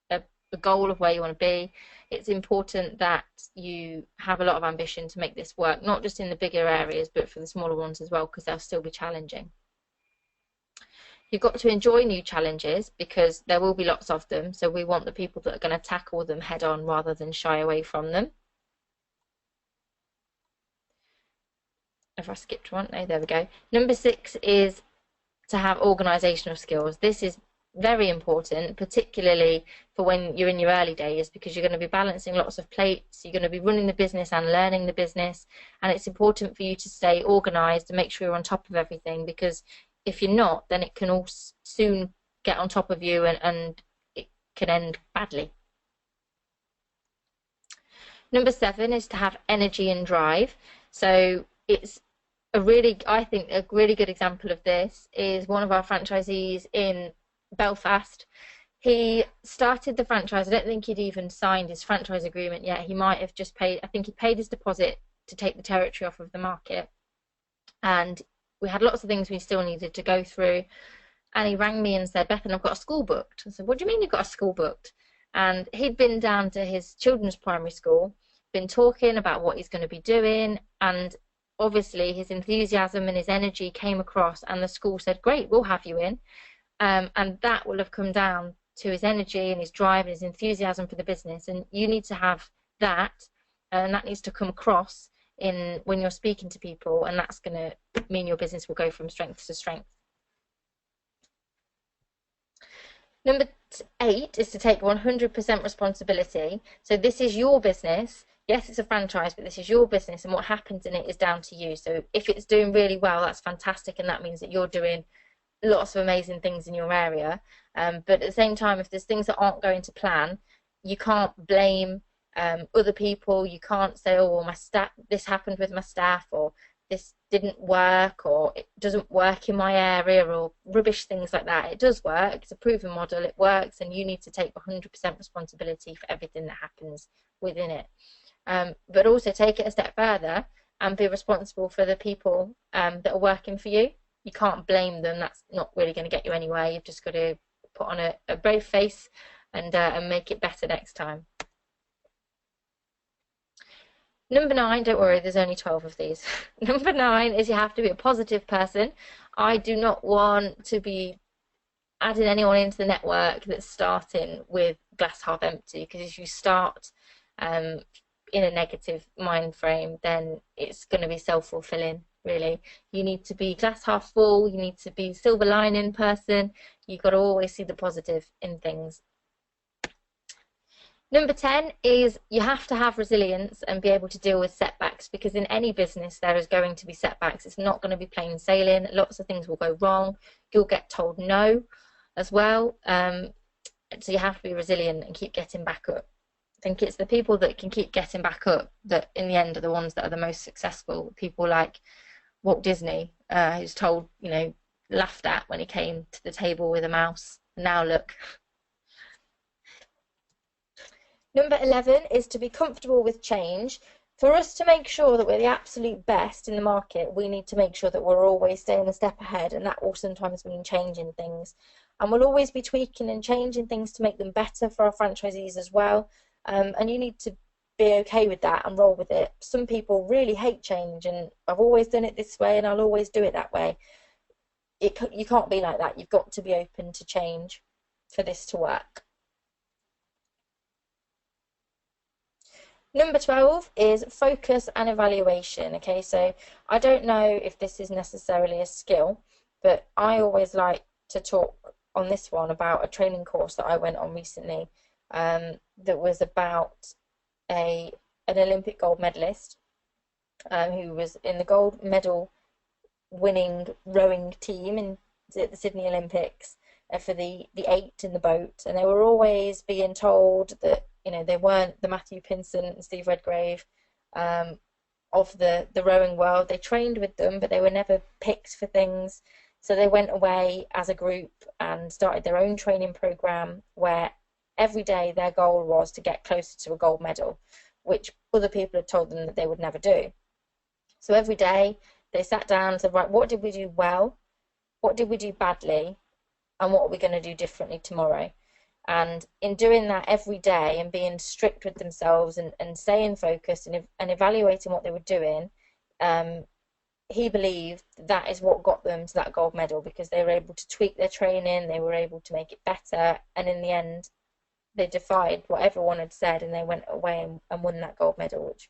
a goal of where you want to be. It's important that you have a lot of ambition to make this work, not just in the bigger areas, but for the smaller ones as well, because they'll still be challenging. You've got to enjoy new challenges because there will be lots of them. So we want the people that are going to tackle them head on rather than shy away from them. If I skipped one, no, there we go. Number six is to have organisational skills. This is very important, particularly for when you're in your early days, because you're going to be balancing lots of plates. You're going to be running the business and learning the business. And it's important for you to stay organised and make sure you're on top of everything, because if you're not, then it can all soon get on top of you and it can end badly. Number seven is to have energy and drive. So it's I think a really good example of this is one of our franchisees in Belfast. He started the franchise. I don't think he'd even signed his franchise agreement yet. He might have just paid, I think he paid his deposit to take the territory off of the market. And we had lots of things we still needed to go through, and he rang me and said, Bethan, I've got a school booked. I said, what do you mean you've got a school booked? And he'd been down to his children's primary school, been talking about what he's going to be doing, and obviously his enthusiasm and his energy came across, and the school said, great, we'll have you in. And that will have come down to his energy and his drive and his enthusiasm for the business. And you need to have that, and that needs to come across when you're speaking to people, and that's going to mean your business will go from strength to strength. Number 8 is to take 100% responsibility. So this is your business. Yes, it's a franchise, but this is your business, and what happens in it is down to you. So if it's doing really well, that's fantastic, and that means that you're doing lots of amazing things in your area. But at the same time, if there's things that aren't going to plan, you can't blame other people. You can't say, oh, well, my staff, this happened with my staff, or this didn't work, or it doesn't work in my area, or rubbish things like that. It does work. It's a proven model. It works, and you need to take 100% responsibility for everything that happens within it. But also take it a step further and be responsible for the people that are working for you. You can't blame them. That's not really going to get you anywhere. You've just got to put on a brave face and make it better next time. Number 9, don't worry, there's only 12 of these. Number 9 is you have to be a positive person. I do not want to be adding anyone into the network that's starting with glass half empty, because if you start in a negative mind frame, then it's going to be self-fulfilling, really. You need to be glass half full, you need to be silver lining person, you've got to always see the positive in things. Number 10 is you have to have resilience and be able to deal with setbacks, because in any business there is going to be setbacks. It's not going to be plain sailing. Lots of things will go wrong. You'll get told no as well. So you have to be resilient and keep getting back up. I think it's the people that can keep getting back up that in the end are the ones that are the most successful. People like Walt Disney, who's told, you know, laughed at when he came to the table with a mouse. Now look. Number 11 is to be comfortable with change. For us to make sure that we're the absolute best in the market, we need to make sure that we're always staying a step ahead, and that will sometimes mean changing things. And we'll always be tweaking and changing things to make them better for our franchisees as well. And you need to be okay with that and roll with it. Some people really hate change, and I've always done it this way and I'll always do it that way. You can't be like that. You've got to be open to change for this to work. Number 12 is focus and evaluation. Okay, so I don't know if this is necessarily a skill, but I always like to talk on this one about a training course that I went on recently that was about an Olympic gold medalist who was in the gold medal winning rowing team in the Sydney Olympics for the 8 in the boat, and they were always being told that, you know, they weren't the Matthew Pinson and Steve Redgrave of the rowing world. They trained with them, but they were never picked for things. So they went away as a group and started their own training program where every day their goal was to get closer to a gold medal, which other people had told them that they would never do. So every day they sat down and said, right, what did we do well? What did we do badly? And what are we going to do differently tomorrow? And in doing that every day and being strict with themselves and staying focused and evaluating what they were doing, he believed that is what got them to that gold medal, because they were able to tweak their training, they were able to make it better, and in the end they defied what everyone had said and they went away and won that gold medal, which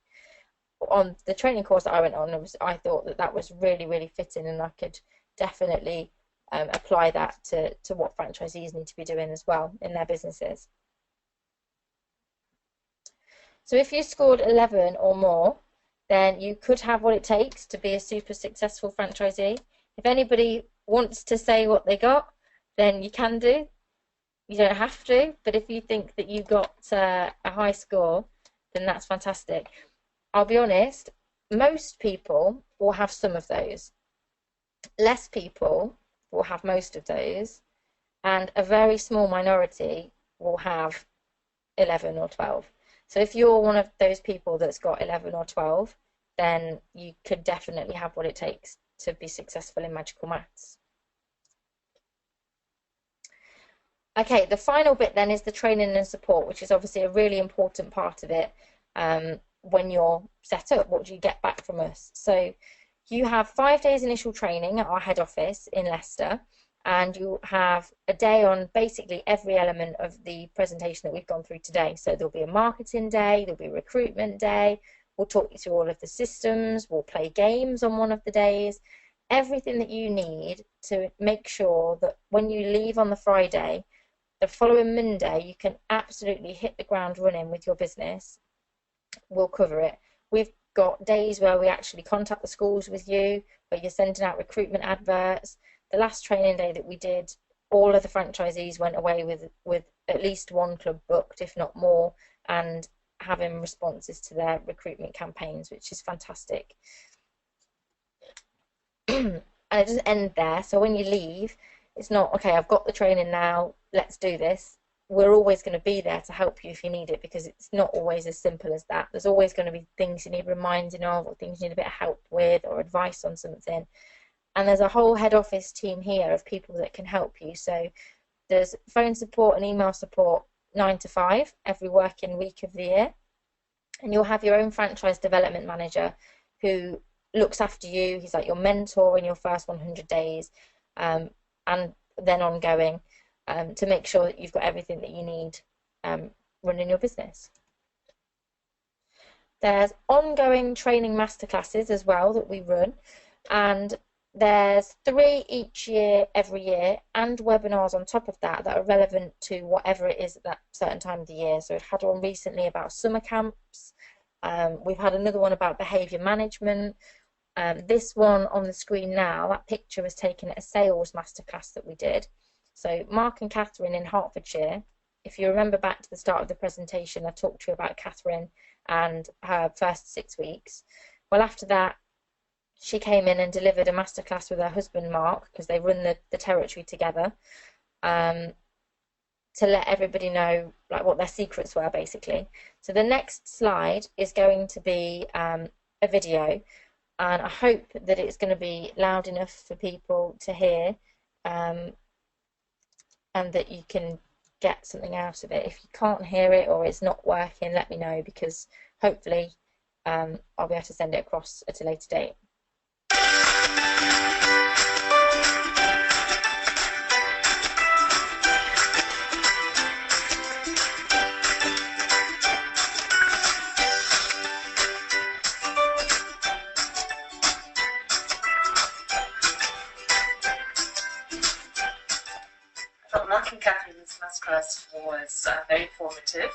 on the training course that I went on, I thought that was really, really fitting, and I could definitely apply that to what franchisees need to be doing as well in their businesses. So if you scored 11 or more, then you could have what it takes to be a super successful franchisee. If anybody wants to say what they got, then you can do. You don't have to, but if you think that you got a high score, then that's fantastic. I'll be honest, most people will have some of those. Less people will have most of those, and a very small minority will have 11 or 12. So if you're one of those people that's got 11 or 12, then you could definitely have what it takes to be successful in magical maths. Okay, the final bit then is the training and support, which is obviously a really important part of it. When you're set up, what do you get back from us? So you have 5 days initial training at our head office in Leicester, and you have a day on basically every element of the presentation that we've gone through today. So there'll be a marketing day, there'll be a recruitment day, we'll talk you through all of the systems, we'll play games on one of the days, everything that you need to make sure that when you leave on the Friday, the following Monday, you can absolutely hit the ground running with your business. We'll cover it. We've got days where we actually contact the schools with you, where you're sending out recruitment adverts. The last training day that we did, all of the franchisees went away with at least one club booked, if not more, and having responses to their recruitment campaigns, which is fantastic. And it doesn't end there. So when you leave, it's not, okay, I've got the training now, let's do this. We're always going to be there to help you if you need it, because it's not always as simple as that. There's always going to be things you need reminding of, or things you need a bit of help with, or advice on something. And there's a whole head office team here of people that can help you. So There's phone support and email support 9 to 5 every working week of the year. And you'll have your own franchise development manager who looks after you. He's like your mentor in your first 100 days, and then ongoing, to make sure that you've got everything that you need running your business. There's ongoing training masterclasses as well that we run, and there's 3 each year, every year, and webinars on top of that that are relevant to whatever it is at that certain time of the year. So we've had one recently about summer camps. We've had another one about behaviour management. This one on the screen now, that picture was taken at a sales masterclass that we did. So Mark and Catherine in Hertfordshire, if you remember back to the start of the presentation, I talked to you about Catherine and her first 6 weeks. Well, after that, she came in and delivered a masterclass with her husband Mark, because they run the territory together, to let everybody know like what their secrets were, basically. So the next slide is going to be a video, and I hope that it's going to be loud enough for people to hear, and that you can get something out of it. If you can't hear it or it's not working, let me know, because hopefully I'll be able to send it across at a later date. Mark and Catherine's masterclass was very informative.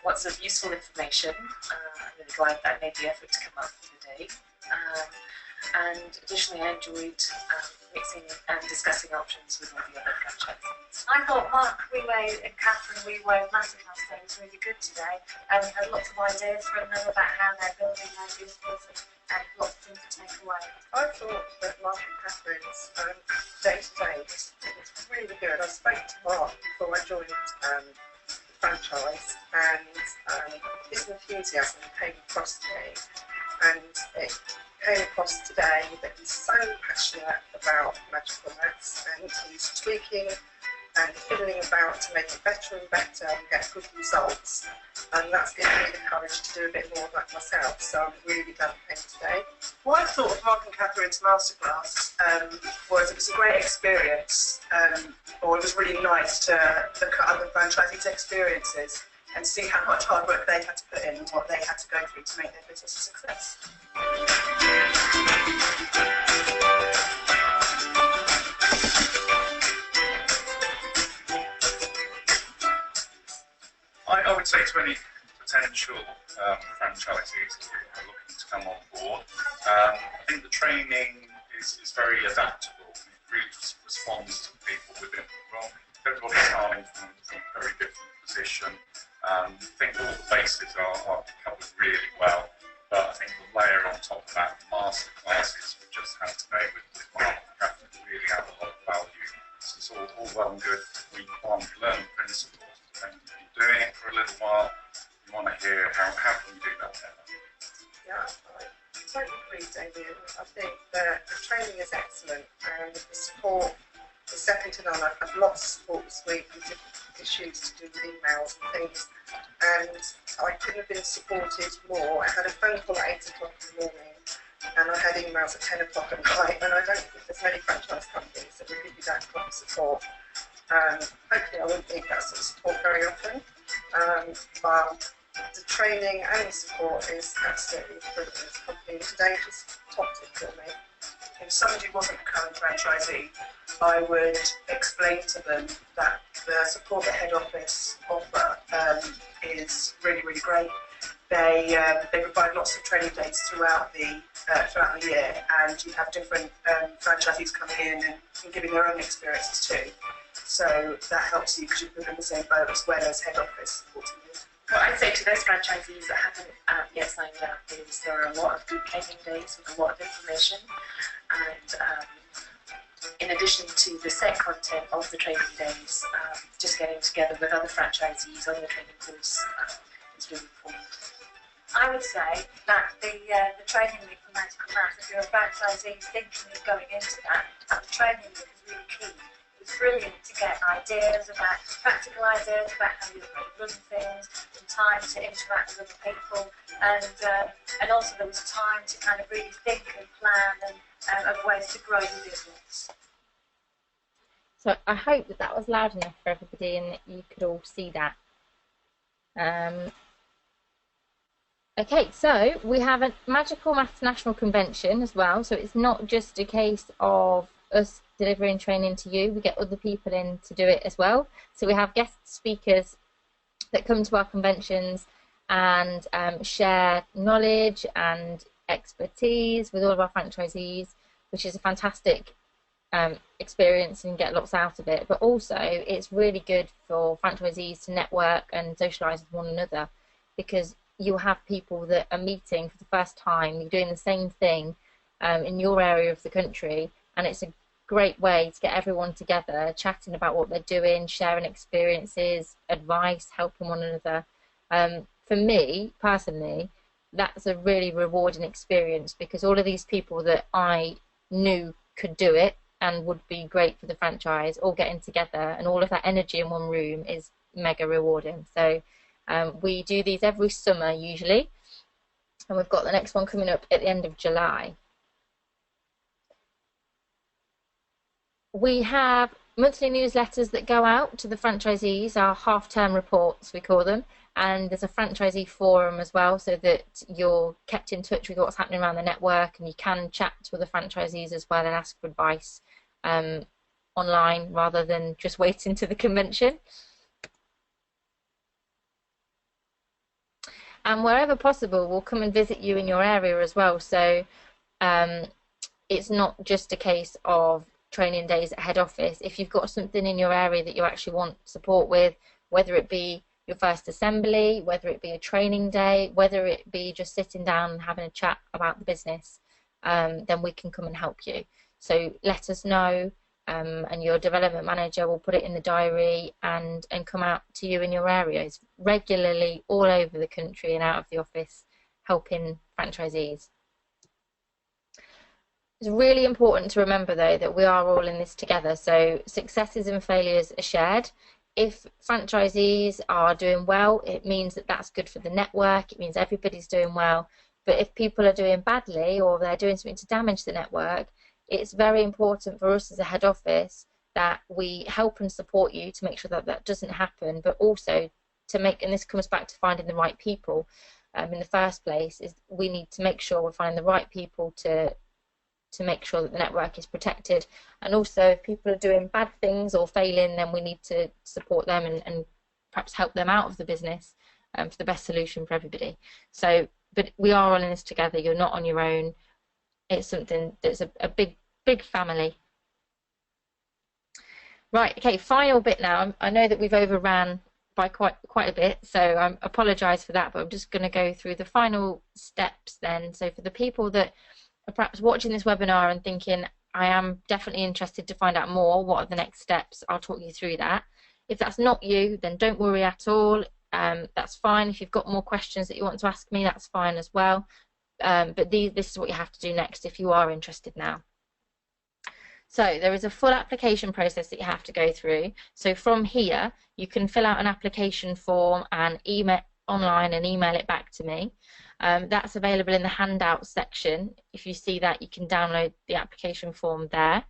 Lots of useful information. I'm really glad that I made the effort to come up for the day. And additionally, I enjoyed mixing and discussing options with all the other franchisees. I thought Mark Relay and Catherine Relay masterclass day was really good today, and had lots of ideas from them about how they're building their business, and lots of things to take away. I thought that Mark and Catherine's day-to-day was really good. I spoke to Mark before I joined the franchise, and his enthusiasm came across to me, and it came across today that he's so passionate about magical maths, and he's tweaking and fiddling about to make it better and better and get good results, and that's given me the courage to do a bit more like myself, so I'm really glad I came today. What I thought of Mark and Catherine's masterclass was it was a great experience, or it was really nice to look at other franchisees' experiences and see how much hard work they had to put in and what they had to go through to make their business a success. I would say to any potential franchisees who are looking to come on board, I think the training is very adaptable. It really responds to people within the role. Everybody's starting from a very different position. I think all the bases are covered really well, but I think the layer on top of that, master classes we just had today with Mark and Catherine, really add a lot of value. So it's all well and good week one, learn principles, and if you're doing it for a little while, you want to hear how can you do that better. Yeah, I totally agree, Damien. I think that the training is excellent, and the support is second to none. I've had lots of support this week with different issues to do with emails and things, and I couldn't have been supported more. I had a phone call at 8 o'clock in the morning, and I had emails at 10 o'clock at night, and I don't think there's many franchise companies that will give you that kind of support. Hopefully I won't need that sort of support very often, but the training and the support is absolutely brilliant in this company. Today just topped it for me. If somebody wasn't a current franchisee, I would explain to them that the support that head office offer is really, really great. They provide lots of training days throughout the year, and you have different franchisees coming in and giving their own experiences too. So that helps you because you're in the same boat as well as head office supporting you. What I'd say to those franchisees that haven't yet signed up is there are a lot of good training days with a lot of information, and in addition to the set content of the training days, just getting together with other franchisees on the training course is really important. I would say that the training week for magical maths, if you're a franchisee thinking of going into that, the training week is really key, was brilliant to get ideas about, practical ideas about how you run things, and time to interact with other people, and also there was time to kind of really think and plan and of ways to grow the business. So I hope that that was loud enough for everybody and that you could all see that. Okay, so we have a Magical Maths National Convention as well, so it's not just a case of us delivering training to you, we get other people in to do it as well. So we have guest speakers that come to our conventions and share knowledge and expertise with all of our franchisees, which is a fantastic experience and get lots out of it. But also it's really good for franchisees to network and socialise with one another, because you'll have people that are meeting for the first time, you're doing the same thing in your area of the country, and it's a great way to get everyone together, chatting about what they're doing, sharing experiences, advice, helping one another. For me personally, that's a really rewarding experience, because all of these people that I knew could do it and would be great for the franchise all getting together, and all of that energy in one room is mega rewarding. So we do these every summer usually, and we've got the next one coming up at the end of July. We have monthly newsletters that go out to the franchisees, our half-term reports we call them, and there's a franchisee forum as well, so that you're kept in touch with what's happening around the network, and you can chat to other franchisees as well and ask for advice online rather than just waiting to the convention. And wherever possible, we'll come and visit you in your area as well. So it's not just a case of training days at head office. If you've got something in your area that you actually want support with, whether it be your first assembly, whether it be a training day, whether it be just sitting down and having a chat about the business, then we can come and help you. So let us know, and your development manager will put it in the diary and come out to you in your areas regularly all over the country and out of the office, helping franchisees. It's really important to remember though that we are all in this together, so successes and failures are shared. If franchisees are doing well, it means that that's good for the network, it means everybody's doing well. But if people are doing badly or they're doing something to damage the network, it's very important for us as a head office that we help and support you to make sure that that doesn't happen, but also to make, and this comes back to finding the right people in the first place, is we need to make sure we're finding the right people to make sure that the network is protected. And also if people are doing bad things or failing, then we need to support them and perhaps help them out of the business for the best solution for everybody. So, but we are all in this together, you're not on your own. It's something that's a big family. Right, okay, final bit now. I know that we've overran by quite a bit, so I apologise for that, but I'm just going to go through the final steps then. So for the people that are perhaps watching this webinar and thinking, I am definitely interested to find out more, what are the next steps? I'll talk you through that. If that's not you, then don't worry at all. That's fine. If you've got more questions that you want to ask me, that's fine as well. But this is what you have to do next if you are interested now. So there is a full application process that you have to go through. So from here, you can fill out an application form and email online and email it back to me. That's available in the handouts section. If you see that, you can download the application form there.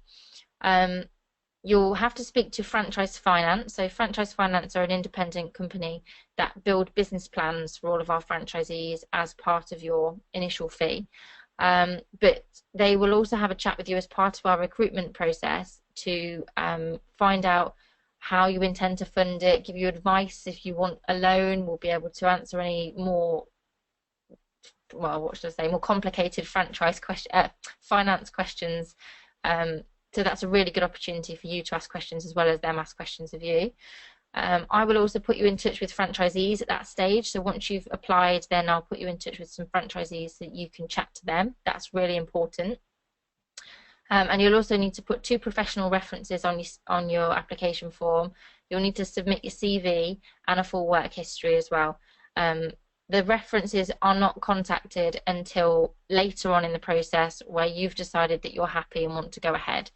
You'll have to speak to Franchise Finance. So Franchise Finance are an independent company that build business plans for all of our franchisees as part of your initial fee. But they will also have a chat with you as part of our recruitment process to find out how you intend to fund it, give you advice if you want a loan. We'll be able to answer any more, well, what should I say, more complicated franchise finance questions. So that's a really good opportunity for you to ask questions as well as them ask questions of you. I will also put you in touch with franchisees at that stage. So once you've applied, then I'll put you in touch with some franchisees so that you can chat to them. That's really important. And you'll also need to put 2 professional references on your application form. You'll need to submit your CV and a full work history as well. The references are not contacted until later on in the process where you've decided that you're happy and want to go ahead.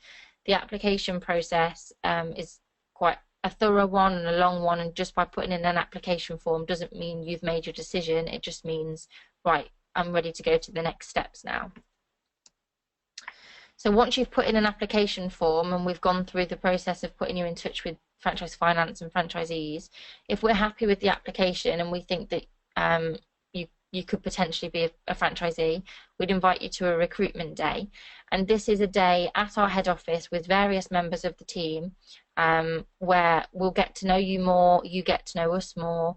the application process is quite a thorough one and a long one, and just by putting in an application form doesn't mean you've made your decision. It just means, right, I'm ready to go to the next steps now. So once you've put in an application form and we've gone through the process of putting you in touch with franchise finance and franchisees, if we're happy with the application and we think that you could potentially be a franchisee, we'd invite you to a recruitment day. And this is a day at our head office with various members of the team, where we'll get to know you more, you get to know us more.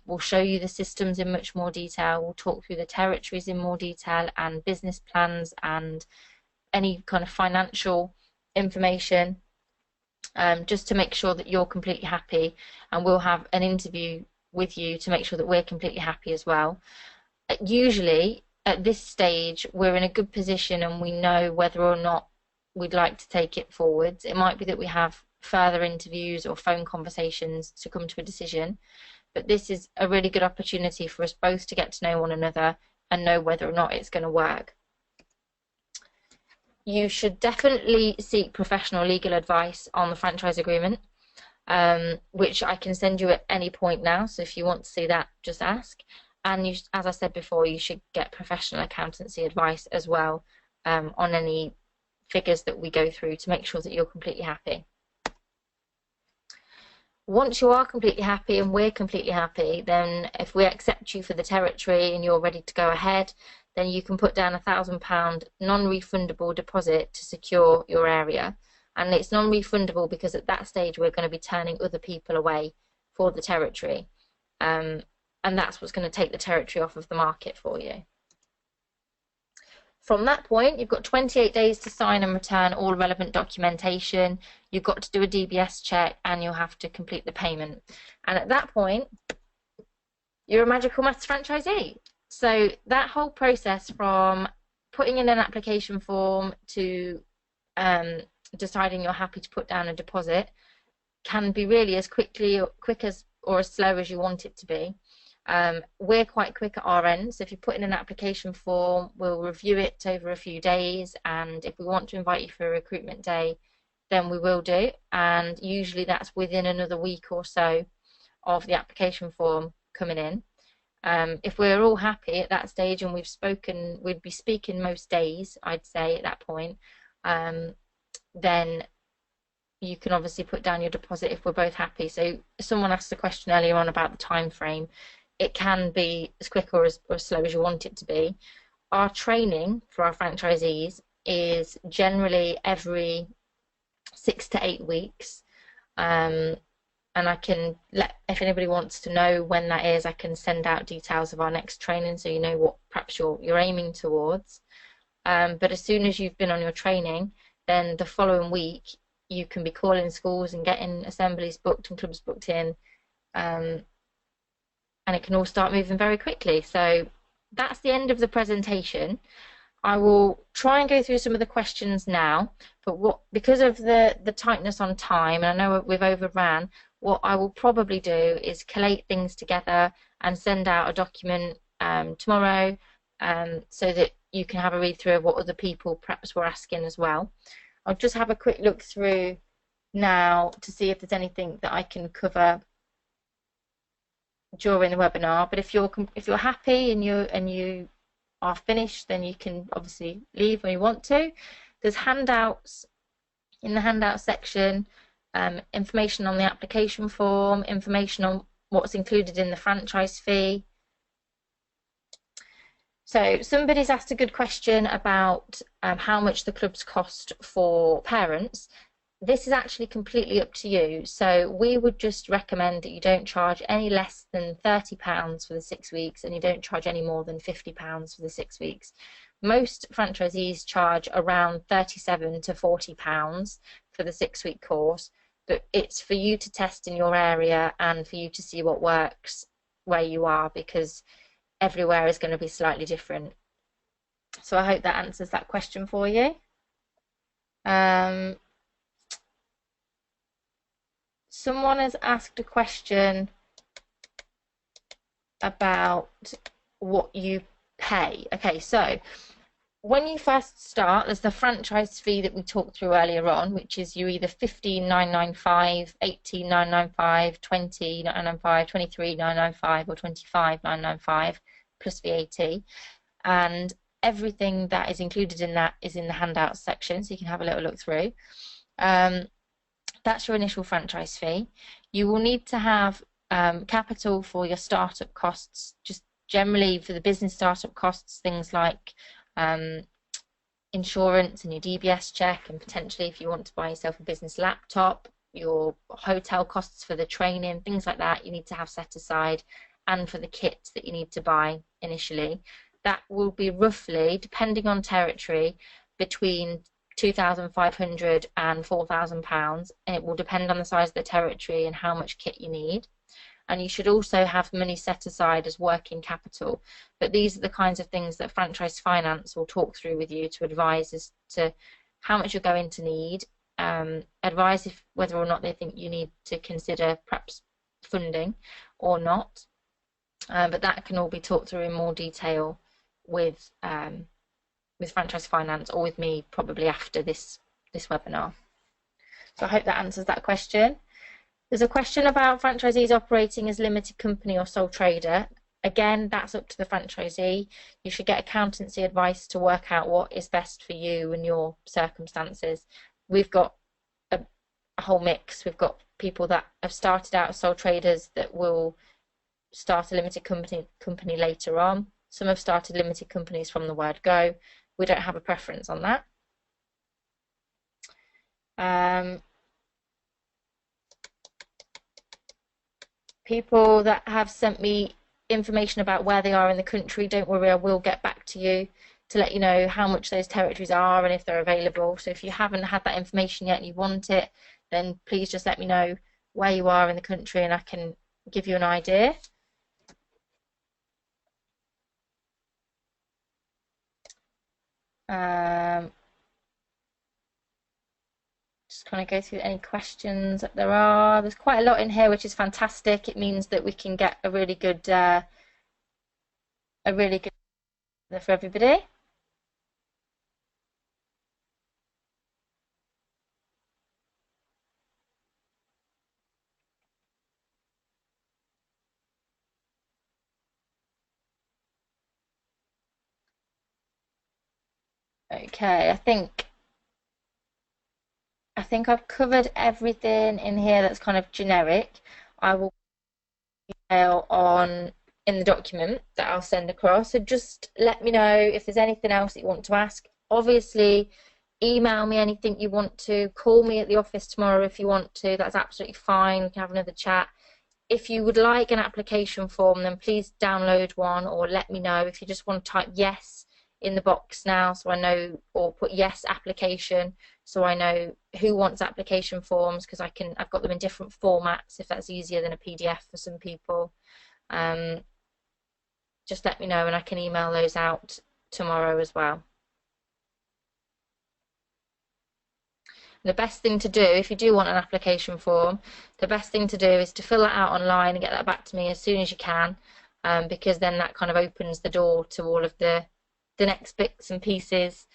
We'll show you the systems in much more detail. We'll talk through the territories in more detail and business plans and any kind of financial information, just to make sure that you're completely happy. And we'll have an interview with you to make sure that we're completely happy as well. Usually at this stage we're in a good position and we know whether or not we'd like to take it forwards. It might be that we have further interviews or phone conversations to come to a decision, but this is a really good opportunity for us both to get to know one another and know whether or not it's going to work. You should definitely seek professional legal advice on the franchise agreement, which I can send you at any point now, so if you want to see that, just ask. And you, as I said before, you should get professional accountancy advice as well, on any figures that we go through to make sure that you're completely happy. Once you are completely happy and we're completely happy, then if we accept you for the territory and you're ready to go ahead, then you can put down £1,000 non-refundable deposit to secure your area. And it's non-refundable because at that stage we're going to be turning other people away for the territory, and that's what's going to take the territory off of the market for you. From that point, you've got 28 days to sign and return all relevant documentation. You've got to do a DBS check and you'll have to complete the payment. And at that point, you're a Magical Maths franchisee. So that whole process from putting in an application form to deciding you're happy to put down a deposit can be really as quick as or as slow as you want it to be. We're quite quick at our end, so if you put in an application form, we'll review it over a few days, and if we want to invite you for a recruitment day, then we will do, and usually that's within another week or so of the application form coming in. If we're all happy at that stage and we'd be speaking most days, I'd say at that point, then you can obviously put down your deposit if we're both happy. So someone asked a question earlier on about the time frame. It can be as quick or as slow as you want it to be. Our training for our franchisees is generally every 6 to 8 weeks, and I can if anybody wants to know when that is, I can send out details of our next training so you know what perhaps you're aiming towards. But as soon as you've been on your training, then the following week you can be calling schools and getting assemblies booked and clubs booked in, and it can all start moving very quickly. So that's the end of the presentation. I will try and go through some of the questions now, but because of the tightness on time, and I know we've overran, what I will probably do is collate things together and send out a document tomorrow, so that you can have a read through of what other people perhaps were asking as well. I'll just have a quick look through now to see if there's anything that I can cover during the webinar. But if you're happy and you are finished, then you can obviously leave when you want to. There's handouts in the handout section, information on the application form, information on what's included in the franchise fee. So somebody's asked a good question about how much the clubs cost for parents. This is actually completely up to you. So we would just recommend that you don't charge any less than £30 for the 6 weeks, and you don't charge any more than £50 for the 6 weeks. Most franchisees charge around £37 to £40 for the 6-week course, but it's for you to test in your area and for you to see what works where you are, because everywhere is going to be slightly different. So I hope that answers that question for you. Someone has asked a question about what you pay. Okay, so when you first start, there's the franchise fee that we talked through earlier on, which is you either 15,995, 18,995, 20,995, 23,995, or 25,995 plus VAT. And everything that is included in that is in the handouts section, so you can have a little look through. That's your initial franchise fee. You will need to have capital for your startup costs, just generally for the business startup costs, things like insurance and your DBS check, and potentially if you want to buy yourself a business laptop, your hotel costs for the training, things like that, you need to have set aside, and for the kit that you need to buy initially. That will be roughly, depending on territory, between £2,500 and £4,000, and it will depend on the size of the territory and how much kit you need. And you should also have money set aside as working capital. But these are the kinds of things that franchise finance will talk through with you to advise as to how much you're going to need, advise if whether or not they think you need to consider perhaps funding or not. But that can all be talked through in more detail with franchise finance, or with me probably after this webinar. So I hope that answers that question. There's a question about franchisees operating as limited company or sole trader. Again, that's up to the franchisee. You should get accountancy advice to work out what is best for you and your circumstances. We've got a whole mix. We've got people that have started out as sole traders that will start a limited company later on. Some have started limited companies from the word go. We don't have a preference on that. People that have sent me information about where they are in the country, don't worry, I will get back to you to let you know how much those territories are and if they're available. So if you haven't had that information yet and you want it, then please just let me know where you are in the country and I can give you an idea. Just kind of go through any questions that there are. There's quite a lot in here, which is fantastic. It means that we can get a really good for everybody. Okay, I think I've covered everything in here that's kind of generic. I will email on in the document that I'll send across. So just let me know if there's anything else that you want to ask. Obviously, email me anything you want to. Call me at the office tomorrow if you want to. That's absolutely fine. We can have another chat. If you would like an application form, then please download one or let me know. If you just want to type yes in the box now so I know, or put yes application so I know who wants application forms, because I've got them in different formats if that's easier than a PDF for some people. Just let me know and I can email those out tomorrow as well. The best thing to do, if you do want an application form, the best thing to do is to fill that out online and get that back to me as soon as you can, because then that kind of opens the door to all of the next bits and pieces,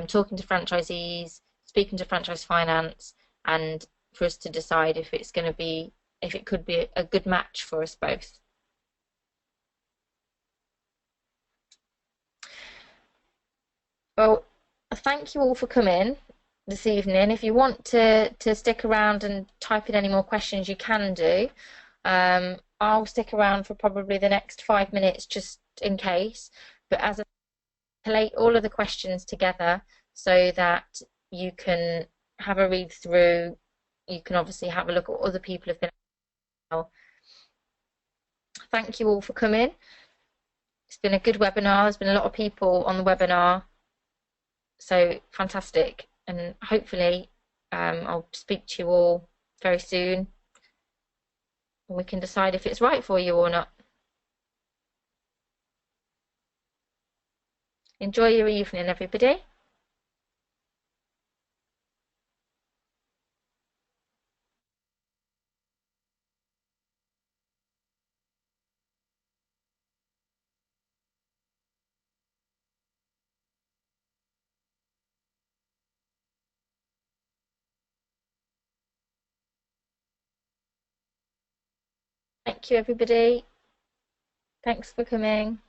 talking to franchisees, speaking to franchise finance, and for us to decide if it's going to be, if it could be a good match for us both. Well, thank you all for coming this evening. If you want to stick around and type in any more questions, you can do. I'll stick around for probably the next 5 minutes just in case, but as I collate all of the questions together so that you can have a read through, you can obviously have a look at what other people have been. Thank you all for coming. It's been a good webinar. There's been a lot of people on the webinar, so fantastic. And hopefully I'll speak to you all very soon and we can decide if it's right for you or not. Enjoy your evening, everybody. Thank you, everybody. Thanks for coming.